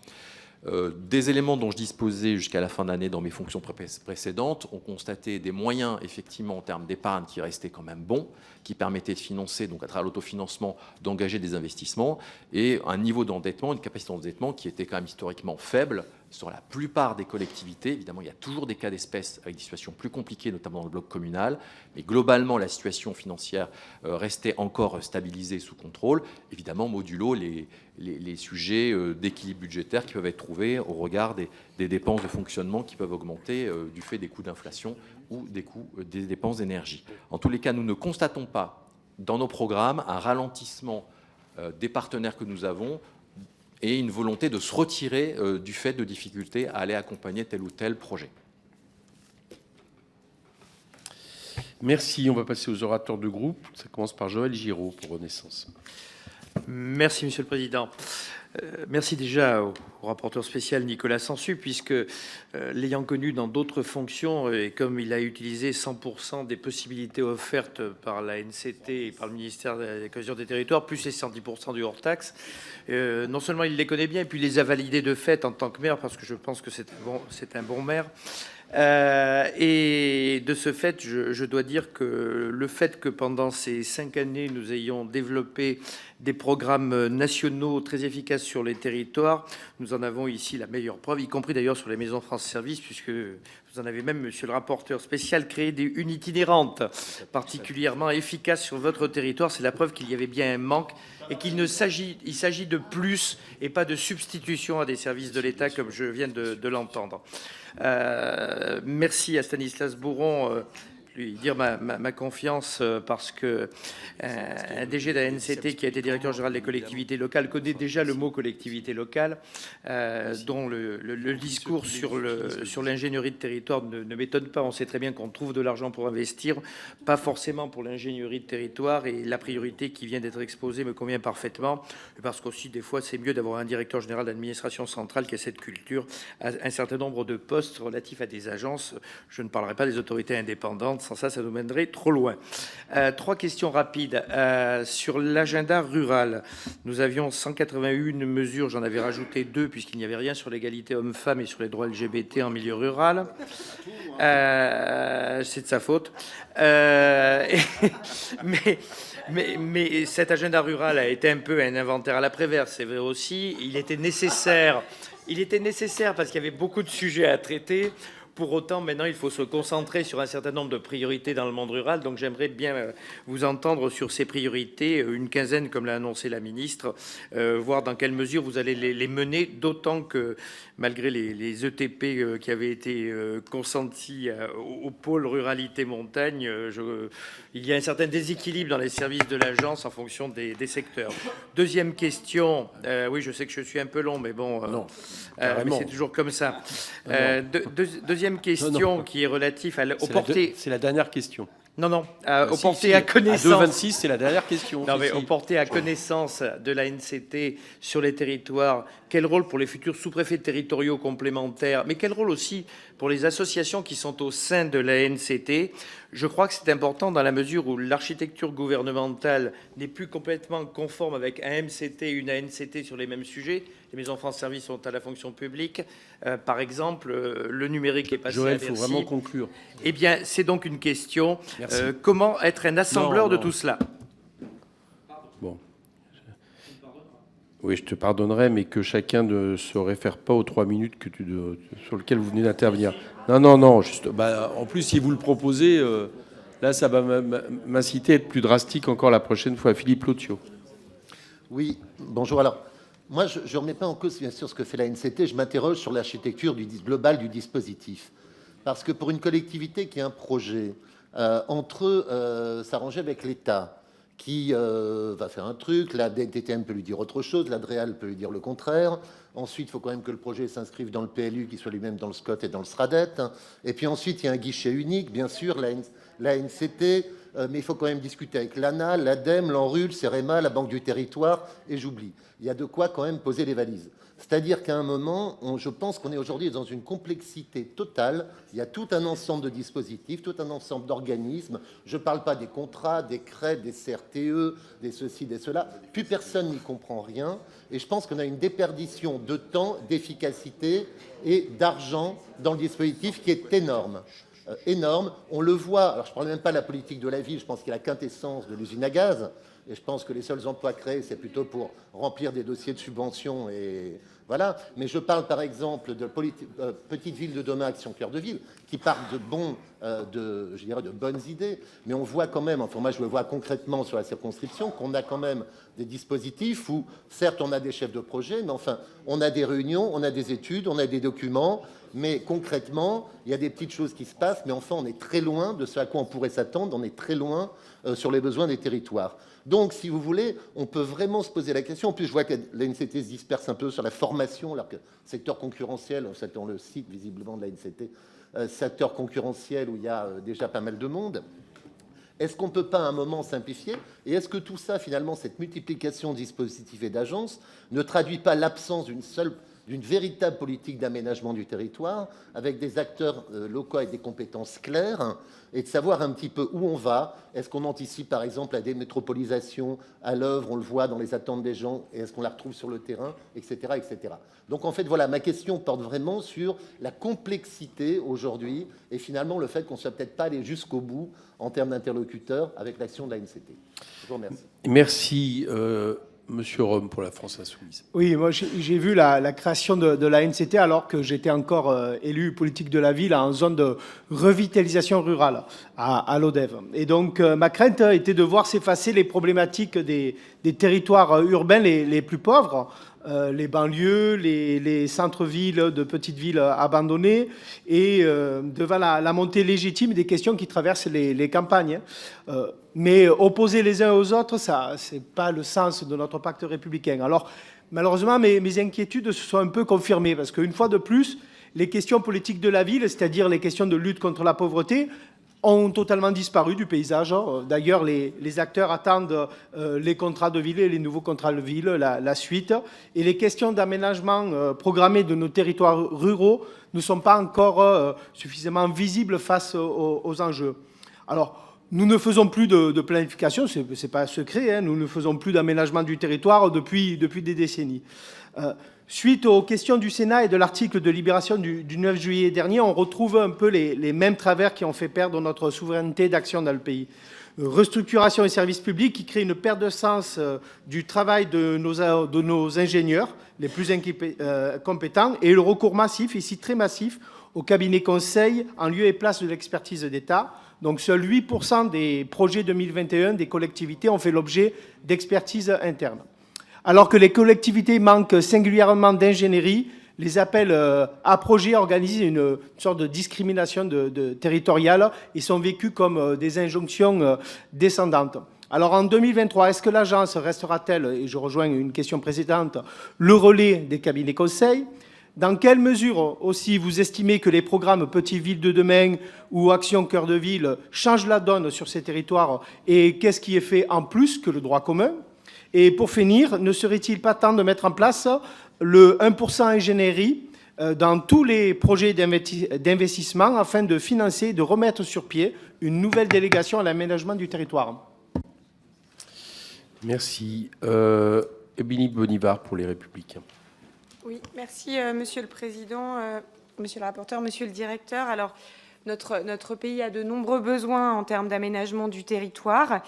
Des éléments dont je disposais jusqu'à la fin d'année dans mes fonctions précédentes ont constaté des moyens, effectivement, en termes d'épargne qui restaient quand même bons, qui permettaient de financer, donc à travers l'autofinancement, d'engager des investissements, et un niveau d'endettement, une capacité d'endettement qui était quand même historiquement faible sur la plupart des collectivités. Évidemment, il y a toujours des cas d'espèce avec des situations plus compliquées, notamment dans le bloc communal, mais globalement, la situation financière restait encore stabilisée sous contrôle. Évidemment, modulo les sujets d'équilibre budgétaire qui peuvent être trouvés au regard des dépenses de fonctionnement qui peuvent augmenter du fait des coûts d'inflation ou des coûts des dépenses d'énergie. En tous les cas, nous ne constatons pas dans nos programmes un ralentissement des partenaires que nous avons et une volonté de se retirer du fait de difficultés à aller accompagner tel ou tel projet. Merci. On va passer aux orateurs de groupe. Ça commence par Joël Giraud pour Renaissance. Merci, Monsieur le Président. Merci déjà au rapporteur spécial Nicolas Sansu, puisque l'ayant connu dans d'autres fonctions, et comme il a utilisé 100% des possibilités offertes par la NCT et par le ministère de la Cohésion des Territoires, plus les 110% du hors-taxe, non seulement il les connaît bien, et puis il les a validés de fait en tant que maire, parce que je pense que c'est un bon maire. Et de ce fait, je dois dire que le fait que pendant ces 5 années, nous ayons développé des programmes nationaux très efficaces sur les territoires, nous en avons ici la meilleure preuve, y compris d'ailleurs sur les maisons France Service, puisque vous en avez même, monsieur le rapporteur spécial, créé une itinérante particulièrement efficace sur votre territoire. C'est la preuve qu'il y avait bien un manque et il s'agit de plus et pas de substitution à des services de l'État, comme je viens de l'entendre. Merci à Stanislas Bourron, lui dire ma confiance, parce que un DG de la NCT qui a été directeur général des collectivités locales connaît déjà le mot collectivité locale, dont le discours sur l'ingénierie de territoire ne m'étonne pas. On sait très bien qu'on trouve de l'argent pour investir, pas forcément pour l'ingénierie de territoire, et la priorité qui vient d'être exposée me convient parfaitement, parce qu'aussi des fois c'est mieux d'avoir un directeur général d'administration centrale qui a cette culture, un certain nombre de postes relatifs à des agences. Je ne parlerai pas des autorités indépendantes. Sans ça nous mènerait trop loin. 3 questions rapides. Sur l'agenda rural, nous avions 181 mesures. J'en avais rajouté 2 puisqu'il n'y avait rien sur l'égalité homme-femme et sur les droits LGBT en milieu rural. C'est de sa faute. Mais cet agenda rural a été un peu un inventaire à l'après-vert, c'est vrai aussi. Il était nécessaire parce qu'il y avait beaucoup de sujets à traiter. Pour autant, maintenant, il faut se concentrer sur un certain nombre de priorités dans le monde rural. Donc, j'aimerais bien vous entendre sur ces priorités, une quinzaine, comme l'a annoncé la ministre, voir dans quelle mesure vous allez les mener, d'autant que, malgré les ETP qui avaient été consentis au pôle ruralité montagne, il y a un certain déséquilibre dans les services de l'agence en fonction des secteurs. Deuxième question, oui, je sais que je suis un peu long, mais bon, mais c'est toujours comme ça. Deuxième question qui est relative au porté. C'est la dernière question. Non, au porté à connaissance. À 2,26, c'est la dernière question. Non, mais au porté à connaissance de la NCT sur les territoires, quel rôle pour les futurs sous-préfets territoriaux complémentaires, mais quel rôle aussi pour les associations qui sont au sein de la NCT? Je crois que c'est important dans la mesure où l'architecture gouvernementale n'est plus complètement conforme avec un MCT et une ANCT sur les mêmes sujets. Les maisons France Service sont à la fonction publique. Par exemple, le numérique est passé Joël, à Bercy. il faut vraiment conclure. Eh bien, c'est donc une question. Comment être un assembleur de tout cela? Bon. Oui, je te pardonnerai, mais que chacun ne se réfère pas aux 3 minutes sur lesquelles vous venez d'intervenir. Non. En plus, si vous le proposez, là, ça va m'inciter à être plus drastique encore la prochaine fois. Philippe Lotio. Oui, bonjour. Alors, moi, je ne remets pas en cause, bien sûr, ce que fait la NCT. Je m'interroge sur l'architecture globale du dispositif. Parce que pour une collectivité qui a un projet, entre s'arranger avec l'État, qui va faire un truc, la DTM peut lui dire autre chose, la DREAL peut lui dire le contraire. Ensuite, il faut quand même que le projet s'inscrive dans le PLU, qu'il soit lui-même dans le SCOT et dans le SRADET. Et puis ensuite, il y a un guichet unique, bien sûr, la NCT, mais il faut quand même discuter avec l'ANA, l'ADEME, l'ANRUL, CEREMA, la Banque du Territoire, et j'oublie. Il y a de quoi quand même poser les valises. C'est-à-dire qu'à un moment, je pense qu'on est aujourd'hui dans une complexité totale. Il y a tout un ensemble de dispositifs, tout un ensemble d'organismes. Je ne parle pas des contrats, des CRED, des CRTE, des ceci, des cela. Plus personne n'y comprend rien. Et je pense qu'on a une déperdition de temps, d'efficacité et d'argent dans le dispositif qui est énorme. Énorme. On le voit. Alors, je ne parle même pas de la politique de la ville. Je pense qu'il y a la quintessence de l'usine à gaz. Et je pense que les seuls emplois créés, c'est plutôt pour remplir des dossiers de subvention. Et voilà. Mais je parle par exemple de petites villes de demain, Action Cœur de Ville, qui partent de bonnes idées. Mais on voit quand même, enfin moi je le vois concrètement sur la circonscription, qu'on a quand même des dispositifs où, certes, on a des chefs de projet, mais enfin, on a des réunions, on a des études, on a des documents. Mais concrètement, il y a des petites choses qui se passent, mais enfin, on est très loin de ce à quoi on pourrait s'attendre. On est très loin sur les besoins des territoires. Donc, si vous voulez, on peut vraiment se poser la question. En plus, je vois que l'ANCT se disperse un peu sur la formation, alors que secteur concurrentiel, on le cite visiblement de l'ANCT, secteur concurrentiel où il y a déjà pas mal de monde. Est-ce qu'on ne peut pas à un moment simplifier? Et est-ce que tout ça, finalement, cette multiplication de dispositifs et d'agences, ne traduit pas l'absence d'une véritable politique d'aménagement du territoire, avec des acteurs locaux avec des compétences claires, et de savoir un petit peu où on va. Est-ce qu'on anticipe, par exemple, la démétropolisation à l'œuvre, on le voit dans les attentes des gens, et est-ce qu'on la retrouve sur le terrain, etc., etc. Donc, en fait, voilà, ma question porte vraiment sur la complexité aujourd'hui, et finalement, le fait qu'on ne soit peut-être pas allé jusqu'au bout en termes d'interlocuteurs avec l'action de l'ANCT. Je vous remercie. Merci, Monsieur Rome, pour la France Insoumise. Oui, moi j'ai vu la création de l'ANCT alors que j'étais encore élu politique de la ville en zone de revitalisation rurale à l'ODEV. Et donc ma crainte était de voir s'effacer les problématiques des territoires urbains les plus pauvres, les banlieues, les centres-villes de petites villes abandonnées, et devant la montée légitime des questions qui traversent les campagnes. Mais opposer les uns aux autres, ça, c'est pas le sens de notre pacte républicain. Alors, malheureusement, mes inquiétudes se sont un peu confirmées, parce qu'une fois de plus, les questions politiques de la ville, c'est-à-dire les questions de lutte contre la pauvreté, ont totalement disparu du paysage. D'ailleurs, les acteurs attendent les contrats de ville et les nouveaux contrats de ville, la suite. Et les questions d'aménagement programmé de nos territoires ruraux ne sont pas encore suffisamment visibles face aux enjeux. Alors, nous ne faisons plus de planification, ce n'est pas un secret, hein, nous ne faisons plus d'aménagement du territoire depuis des décennies. Suite aux questions du Sénat et de l'article de Libération du 9 juillet dernier, on retrouve un peu les mêmes travers qui ont fait perdre notre souveraineté d'action dans le pays. Restructuration et services publics qui crée une perte de sens du travail de nos ingénieurs les plus compétents, et le recours massif, ici très massif, au cabinet conseil en lieu et place de l'expertise d'État. Donc seuls 8% des projets 2021 des collectivités ont fait l'objet d'expertise interne. Alors que les collectivités manquent singulièrement d'ingénierie, les appels à projets organisent une sorte de discrimination territoriale et sont vécus comme des injonctions descendantes. Alors en 2023, est-ce que l'agence restera-t-elle, et je rejoins une question précédente, le relais des cabinets conseils ? Dans quelle mesure aussi vous estimez que les programmes Petites Villes de demain ou Action Cœur de Ville changent la donne sur ces territoires, et qu'est-ce qui est fait en plus que le droit commun ? Et pour finir, ne serait-il pas temps de mettre en place le 1% ingénierie dans tous les projets d'investissement afin de financer et de remettre sur pied une nouvelle délégation à l'aménagement du territoire ? Merci. Émilie Bonnivard pour Les Républicains. Oui, merci Monsieur le Président, Monsieur le rapporteur, Monsieur le Directeur. Alors, notre pays a de nombreux besoins en termes d'aménagement du territoire.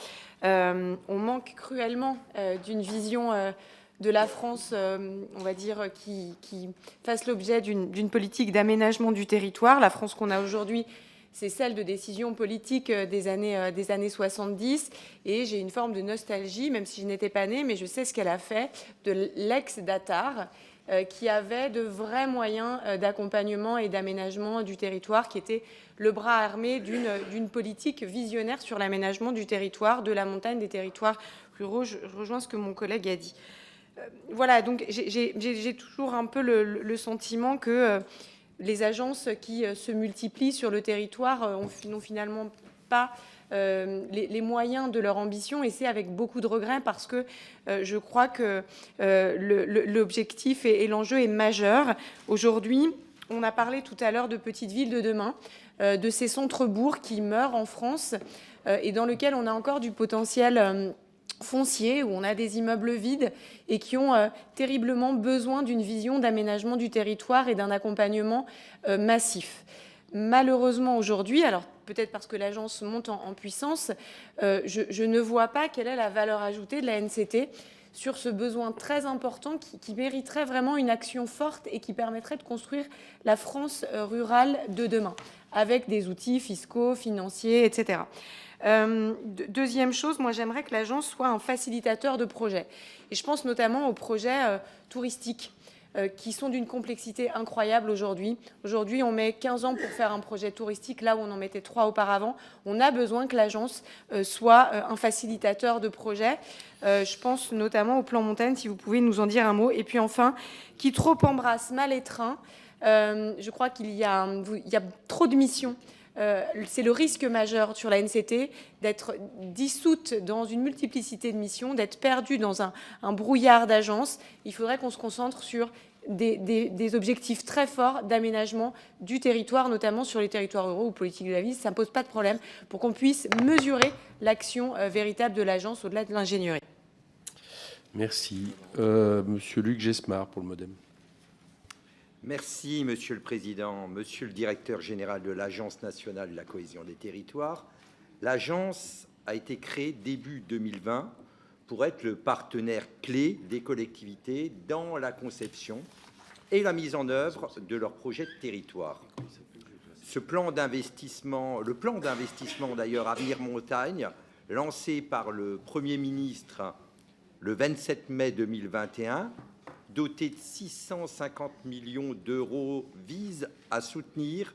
On manque cruellement d'une vision de la France, on va dire, qui fasse l'objet d'une politique d'aménagement du territoire. La France qu'on a aujourd'hui, c'est celle de décisions politiques des années 70. Et j'ai une forme de nostalgie, même si je n'étais pas née, mais je sais ce qu'elle a fait de l'ex-Datar, qui avait de vrais moyens d'accompagnement et d'aménagement du territoire, qui était le bras armé d'une politique visionnaire sur l'aménagement du territoire, de la montagne, des territoires ruraux. Je rejoins ce que mon collègue a dit. Voilà, donc j'ai toujours un peu le sentiment que les agences qui se multiplient sur le territoire n'ont finalement pas les moyens de leur ambition, et c'est avec beaucoup de regrets, parce que je crois que l'objectif et l'enjeu est majeur. Aujourd'hui, on a parlé tout à l'heure de petites villes de demain, de ces centres-bourgs qui meurent en France et dans lesquels on a encore du potentiel foncier, où on a des immeubles vides et qui ont terriblement besoin d'une vision d'aménagement du territoire et d'un accompagnement massif. Malheureusement aujourd'hui, alors peut-être parce que l'agence monte en puissance, je ne vois pas quelle est la valeur ajoutée de la NCT sur ce besoin très important qui mériterait vraiment une action forte et qui permettrait de construire la France rurale de demain, avec des outils fiscaux, financiers, etc. Deuxième chose, moi j'aimerais que l'agence soit un facilitateur de projets. Et je pense notamment aux projets touristiques, qui sont d'une complexité incroyable aujourd'hui. Aujourd'hui, on met 15 ans pour faire un projet touristique, là où on en mettait 3 auparavant. On a besoin que l'agence soit un facilitateur de projets. Je pense notamment au plan montagne, si vous pouvez nous en dire un mot. Et puis enfin, qui trop embrasse mal étreint. Je crois qu'il y a trop de missions. C'est le risque majeur sur la NCT d'être dissoute dans une multiplicité de missions, d'être perdue dans un brouillard d'agences. Il faudrait qu'on se concentre sur des objectifs très forts d'aménagement du territoire, notamment sur les territoires ruraux ou politique de la ville. Ça ne pose pas de problème pour qu'on puisse mesurer l'action véritable de l'agence au-delà de l'ingénierie. Merci. Monsieur Luc Gesmar pour le MoDem. Merci, Monsieur le Président. Monsieur le Directeur général de l'Agence nationale de la cohésion des territoires, l'agence a été créée début 2020 pour être le partenaire clé des collectivités dans la conception et la mise en œuvre de leurs projets de territoire. Le plan d'investissement d'ailleurs Avenir Montagne, lancé par le Premier ministre le 27 mai 2021, doté de 650 millions d'euros, vise à soutenir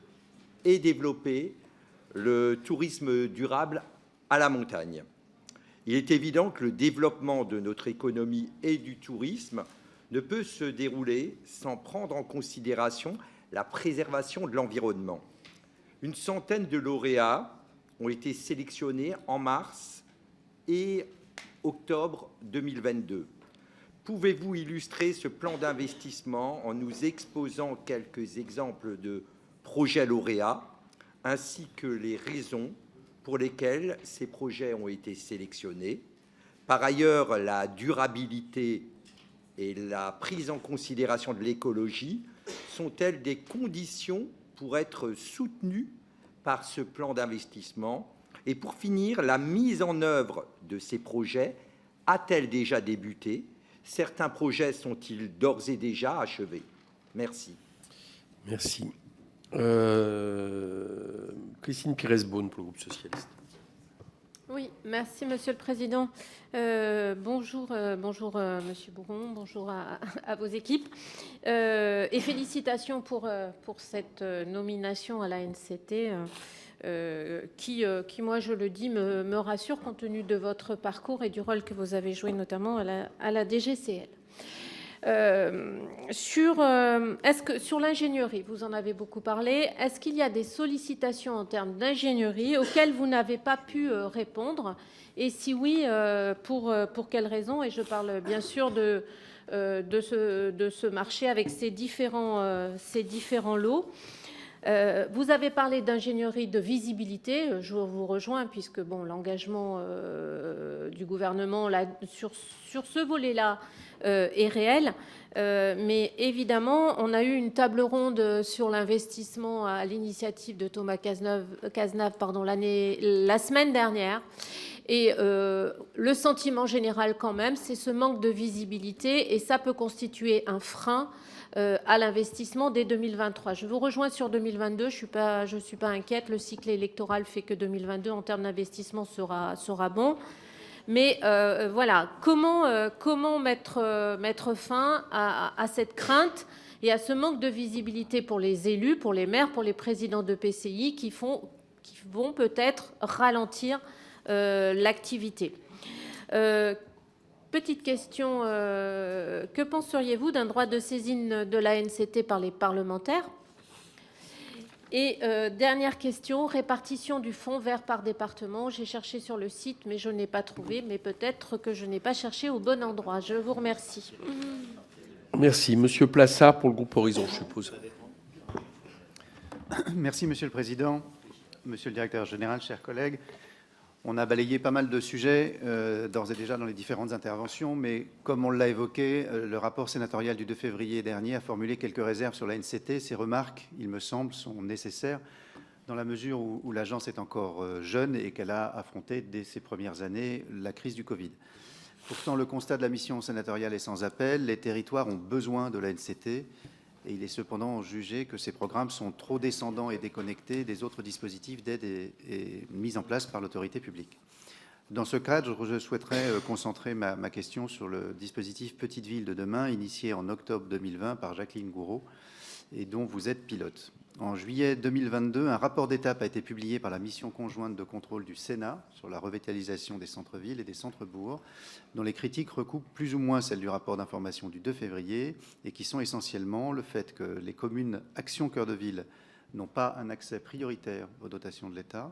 et développer le tourisme durable à la montagne. Il est évident que le développement de notre économie et du tourisme ne peut se dérouler sans prendre en considération la préservation de l'environnement. Une centaine de lauréats ont été sélectionnés en mars et octobre 2022. Pouvez-vous illustrer ce plan d'investissement en nous exposant quelques exemples de projets lauréats ainsi que les raisons pour lesquelles ces projets ont été sélectionnés? Par ailleurs, la durabilité et la prise en considération de l'écologie sont-elles des conditions pour être soutenues par ce plan d'investissement? Et pour finir, la mise en œuvre de ces projets a-t-elle déjà débuté? Certains projets sont-ils d'ores et déjà achevés? Merci. Merci. Christine Pires-Beaune pour le groupe socialiste. Oui, merci Monsieur le Président. Bonjour, Monsieur Bouron, bonjour à vos équipes. Et félicitations pour cette nomination à la NCT qui, moi je le dis, me rassure compte tenu de votre parcours et du rôle que vous avez joué notamment à la DGCL. Sur l'ingénierie, vous en avez beaucoup parlé. Est-ce qu'il y a des sollicitations en termes d'ingénierie auxquelles vous n'avez pas pu répondre? Et si oui, pour quelles raisons? Et je parle bien sûr de ce marché avec ces différents lots. Vous avez parlé d'ingénierie de visibilité. Je vous rejoins puisque bon, l'engagement du gouvernement là, sur ce volet-là est réel. Mais évidemment, on a eu une table ronde sur l'investissement à l'initiative de Thomas Cazenave la semaine dernière. Et le sentiment général quand même, c'est ce manque de visibilité et ça peut constituer un frein à l'investissement dès 2023. Je vous rejoins sur 2022, je suis pas inquiète, le cycle électoral fait que 2022 en termes d'investissement sera bon. Mais voilà, comment mettre fin à cette crainte et à ce manque de visibilité pour les élus, pour les maires, pour les présidents de PCI qui vont peut-être ralentir l'activité. Petite question, que penseriez-vous d'un droit de saisine de la NCT par les parlementaires? Et dernière question, répartition du fonds vert par département. J'ai cherché sur le site, mais je n'ai pas trouvé. Mais peut-être que je n'ai pas cherché au bon endroit. Je vous remercie. Merci. Monsieur Plassard pour le groupe Horizon, je suppose. Merci, Monsieur le Président. Monsieur le Directeur général, chers collègues. On a balayé pas mal de sujets d'ores et déjà dans les différentes interventions, mais comme on l'a évoqué, le rapport sénatorial du 2 février dernier a formulé quelques réserves sur la NCT. Ces remarques, il me semble, sont nécessaires dans la mesure où l'agence est encore jeune et qu'elle a affronté dès ses premières années la crise du Covid. Pourtant, le constat de la mission sénatoriale est sans appel. Les territoires ont besoin de la NCT. Et il est cependant jugé que ces programmes sont trop descendants et déconnectés des autres dispositifs d'aide et mis en place par l'autorité publique. Dans ce cadre, je souhaiterais concentrer ma question sur le dispositif Petite Ville de demain, initié en octobre 2020 par Jacqueline Gouraud et dont vous êtes pilote. En juillet 2022, un rapport d'étape a été publié par la mission conjointe de contrôle du Sénat sur la revitalisation des centres-villes et des centres-bourgs, dont les critiques recoupent plus ou moins celles du rapport d'information du 2 février et qui sont essentiellement le fait que les communes Action Cœur de Ville n'ont pas un accès prioritaire aux dotations de l'État,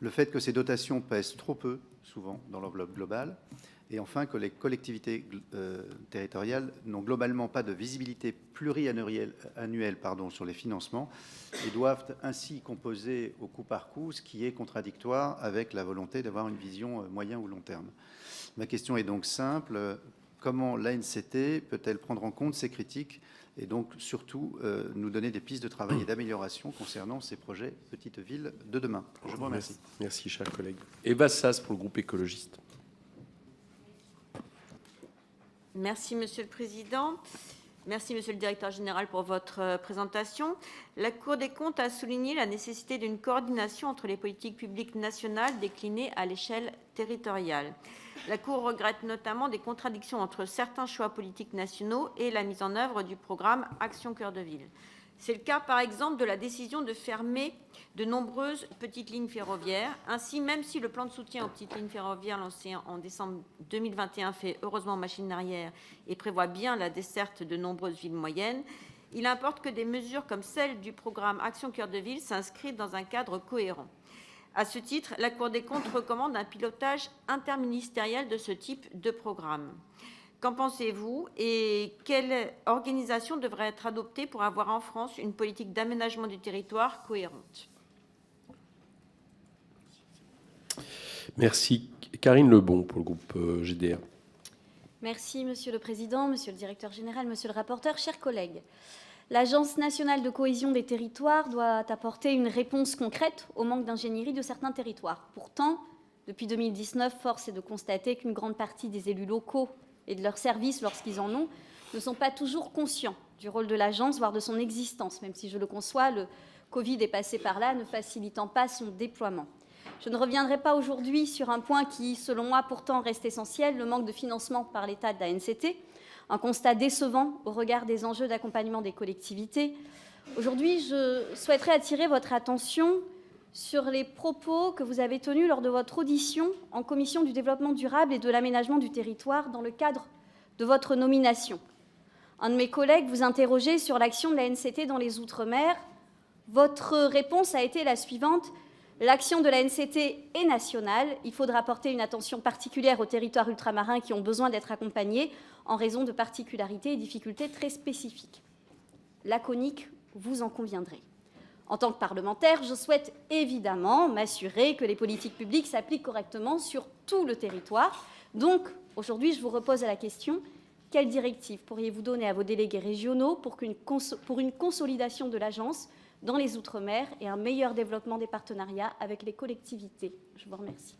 le fait que ces dotations pèsent trop peu, souvent, dans l'enveloppe globale, et enfin que les collectivités territoriales n'ont globalement pas de visibilité pluriannuelle sur les financements et doivent ainsi composer au coup par coup, ce qui est contradictoire avec la volonté d'avoir une vision moyen ou long terme. Ma question est donc simple. Comment l'ANCT peut-elle prendre en compte ces critiques et donc surtout nous donner des pistes de travail et d'amélioration concernant ces projets Petites Villes de demain? Je vous remercie. Merci, cher collègue. Eva Sas pour le groupe écologiste. Merci, Monsieur le Président. Merci, Monsieur le Directeur général, pour votre présentation. La Cour des comptes a souligné la nécessité d'une coordination entre les politiques publiques nationales déclinées à l'échelle territoriale. La Cour regrette notamment des contradictions entre certains choix politiques nationaux et la mise en œuvre du programme Action Cœur de Ville. C'est le cas, par exemple, de la décision de fermer de nombreuses petites lignes ferroviaires. Ainsi, même si le plan de soutien aux petites lignes ferroviaires lancé en décembre 2021 fait heureusement machine arrière et prévoit bien la desserte de nombreuses villes moyennes, il importe que des mesures comme celle du programme Action Cœur de Ville s'inscrivent dans un cadre cohérent. À ce titre, la Cour des comptes recommande un pilotage interministériel de ce type de programme. Qu'en pensez-vous et quelle organisation devrait être adoptée pour avoir en France une politique d'aménagement du territoire cohérente? Merci. Karine Lebon pour le groupe GDR. Merci, Monsieur le Président, Monsieur le Directeur général, Monsieur le rapporteur, chers collègues. L'Agence nationale de cohésion des territoires doit apporter une réponse concrète au manque d'ingénierie de certains territoires. Pourtant, depuis 2019, force est de constater qu'une grande partie des élus locaux et de leurs services, lorsqu'ils en ont, ne sont pas toujours conscients du rôle de l'agence, voire de son existence, même si je le conçois, le Covid est passé par là, ne facilitant pas son déploiement. Je ne reviendrai pas aujourd'hui sur un point qui, selon moi, pourtant reste essentiel, le manque de financement par l'État de la ANCT, un constat décevant au regard des enjeux d'accompagnement des collectivités. Aujourd'hui, je souhaiterais attirer votre attention sur les propos que vous avez tenus lors de votre audition en commission du développement durable et de l'aménagement du territoire dans le cadre de votre nomination. Un de mes collègues vous interrogeait sur l'action de la ANCT dans les Outre-mer. Votre réponse a été la suivante: l'action de la ANCT est nationale. Il faudra porter une attention particulière aux territoires ultramarins qui ont besoin d'être accompagnés en raison de particularités et difficultés très spécifiques. Laconique, vous en conviendrez. En tant que parlementaire, je souhaite évidemment m'assurer que les politiques publiques s'appliquent correctement sur tout le territoire. Donc, aujourd'hui, je vous repose la question: quelle directive pourriez-vous donner à vos délégués régionaux pour une consolidation de l'agence dans les Outre-mer et un meilleur développement des partenariats avec les collectivités? Je vous remercie.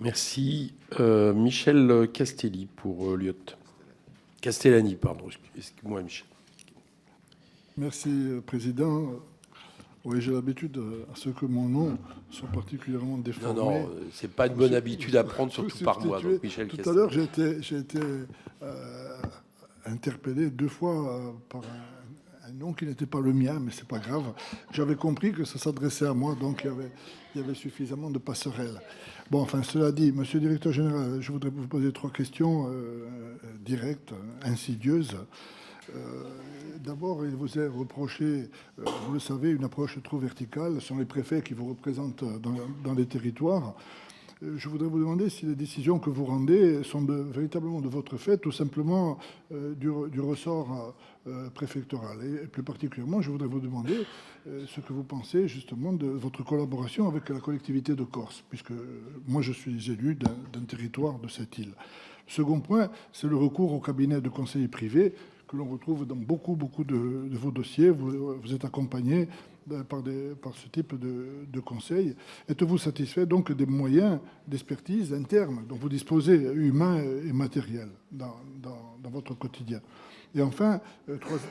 Merci. Michel Castelli pour l'UOT. Castellani, pardon. Excuse-moi, Michel. Merci, Président. Oui, j'ai l'habitude à ce que mon nom soit particulièrement déformé. Non, c'est pas une bonne habitude à prendre, surtout par moi. Donc Michel Tout Castelli. à l'heure, j'ai été interpellé 2 fois par un nom qui n'était pas le mien, mais c'est pas grave. J'avais compris que ça s'adressait à moi, donc il y avait suffisamment de passerelles. Bon, enfin, cela dit, Monsieur le Directeur général, je voudrais vous poser 3 questions directes, insidieuses. D'abord, il vous est reproché, vous le savez, une approche trop verticale. Ce sont les préfets qui vous représentent dans les territoires. Je voudrais vous demander si les décisions que vous rendez sont véritablement de votre fait ou simplement du ressort préfectoral. Et plus particulièrement, je voudrais vous demander ce que vous pensez justement de votre collaboration avec la collectivité de Corse, puisque moi je suis élu d'un territoire de cette île. Second point, c'est le recours au cabinet de conseil privé que l'on retrouve dans beaucoup de vos dossiers. Vous êtes accompagné par ce type de conseil. Êtes-vous satisfait donc des moyens d'expertise internes dont vous disposez, humains et matériels, dans votre quotidien? Et enfin,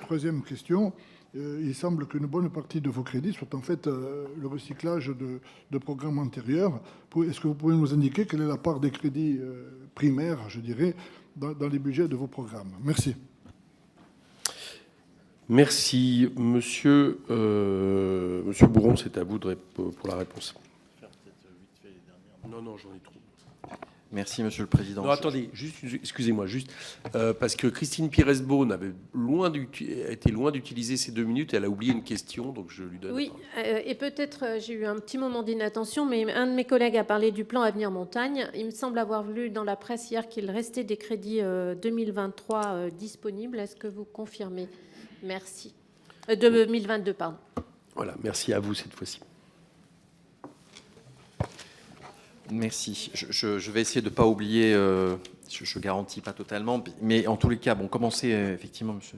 troisième question, il semble qu'une bonne partie de vos crédits soit en fait le recyclage de programmes antérieurs. Est-ce que vous pouvez nous indiquer quelle est la part des crédits primaires, je dirais, dans les budgets de vos programmes? Merci. Merci. Monsieur Bourron, c'est à vous pour la réponse. Non, j'en ai trop. Merci, Monsieur le Président. Non, attendez, excusez-moi, parce que Christine Pires-Beaune était loin d'utiliser ces 2 minutes et elle a oublié une question, donc je lui donne. Oui, et peut-être j'ai eu un petit moment d'inattention, mais un de mes collègues a parlé du plan Avenir Montagne. Il me semble avoir lu dans la presse hier qu'il restait des crédits 2023 disponibles. Est-ce que vous confirmez? Merci. 2022, pardon. Voilà, merci à vous cette fois-ci. Merci. Je vais essayer de ne pas oublier, je ne garantis pas totalement, mais en tous les cas, bon, commencer effectivement, monsieur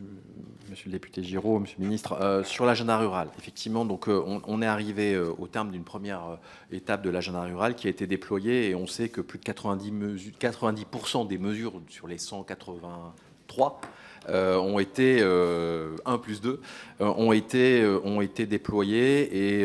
le député Giraud, monsieur le ministre, sur l'agenda rural. Effectivement, donc, on est arrivé au terme d'une première étape de l'agenda rural qui a été déployée et on sait que plus de 90% des mesures sur les 183 ont été 1 plus 2 ont été déployées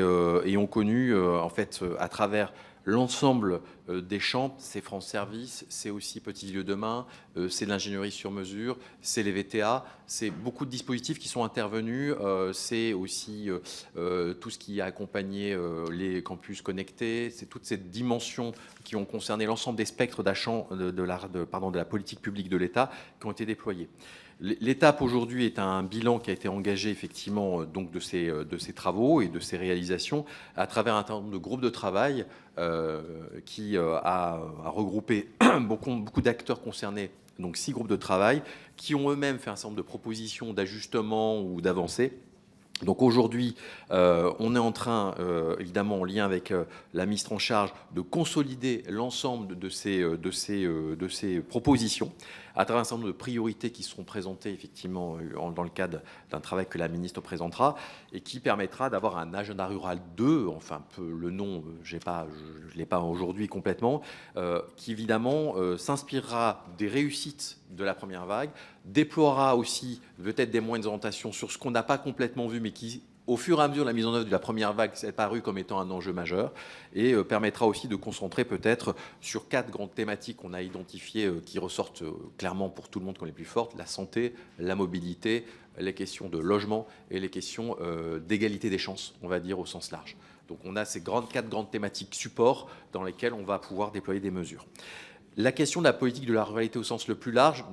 et ont connu en fait à travers l'ensemble des champs, c'est France Service, c'est aussi Petits Lieux Demain, c'est de l'ingénierie sur mesure, c'est les VTA, c'est beaucoup de dispositifs qui sont intervenus, c'est aussi tout ce qui a accompagné les campus connectés, c'est toutes ces dimensions qui ont concerné l'ensemble des spectres d'achat de la politique publique de l'État qui ont été déployés. L'étape aujourd'hui est un bilan qui a été engagé effectivement donc de ces travaux et de ces réalisations à travers un certain nombre de groupes de travail qui a regroupé beaucoup d'acteurs concernés, donc 6 groupes de travail qui ont eux-mêmes fait un certain nombre de propositions d'ajustement ou d'avancées. Donc aujourd'hui, on est en train, évidemment en lien avec la ministre en charge, de consolider l'ensemble de ces propositions à travers un certain nombre de priorités qui seront présentées effectivement dans le cadre d'un travail que la ministre présentera et qui permettra d'avoir un agenda rural 2, enfin le nom, je ne l'ai pas aujourd'hui complètement, qui évidemment s'inspirera des réussites de la première vague, déploiera aussi peut-être des moyens d'orientation sur ce qu'on n'a pas complètement vu mais qui, au fur et à mesure de la mise en œuvre de la première vague, s'est apparu comme étant un enjeu majeur et permettra aussi de concentrer peut-être sur 4 grandes thématiques qu'on a identifiées qui ressortent clairement pour tout le monde comme les plus fortes: la santé, la mobilité, les questions de logement et les questions d'égalité des chances, on va dire au sens large. Donc on a ces 4 grandes thématiques supports dans lesquelles on va pouvoir déployer des mesures. La question de la politique de la ruralité au sens le plus large,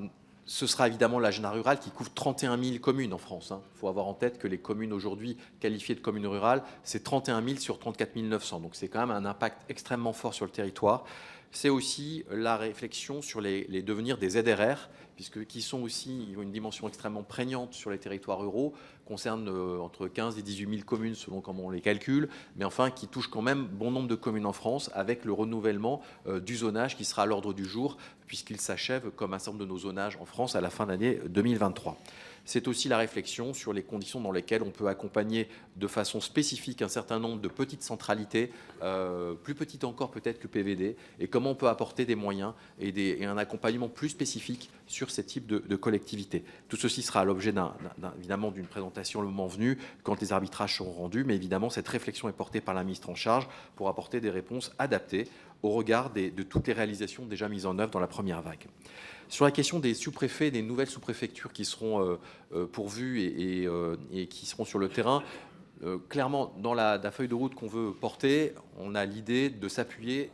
ce sera évidemment l'agenda rural qui couvre 31 000 communes en France. Il faut avoir en tête que les communes aujourd'hui qualifiées de communes rurales, c'est 31 000 sur 34 900. Donc c'est quand même un impact extrêmement fort sur le territoire. C'est aussi la réflexion sur les devenirs des ZRR, qui sont aussi, ils ont une dimension extrêmement prégnante sur les territoires ruraux, concernent entre 15 et 18 000 communes selon comment on les calcule, mais enfin qui touchent quand même bon nombre de communes en France avec le renouvellement du zonage qui sera à l'ordre du jour puisqu'il s'achève comme un certain nombre de nos zonages en France à la fin d'année 2023. C'est aussi la réflexion sur les conditions dans lesquelles on peut accompagner de façon spécifique un certain nombre de petites centralités, plus petites encore peut-être que PVD, et comment on peut apporter des moyens et un accompagnement plus spécifique sur ces types de collectivités. Tout ceci sera l'objet évidemment d'une présentation le moment venu, quand les arbitrages seront rendus, mais évidemment cette réflexion est portée par la ministre en charge pour apporter des réponses adaptées au regard de toutes les réalisations déjà mises en œuvre dans la première vague. Sur la question des sous-préfets, des nouvelles sous-préfectures qui seront pourvues et qui seront sur le terrain, clairement, dans la feuille de route qu'on veut porter, on a l'idée de s'appuyer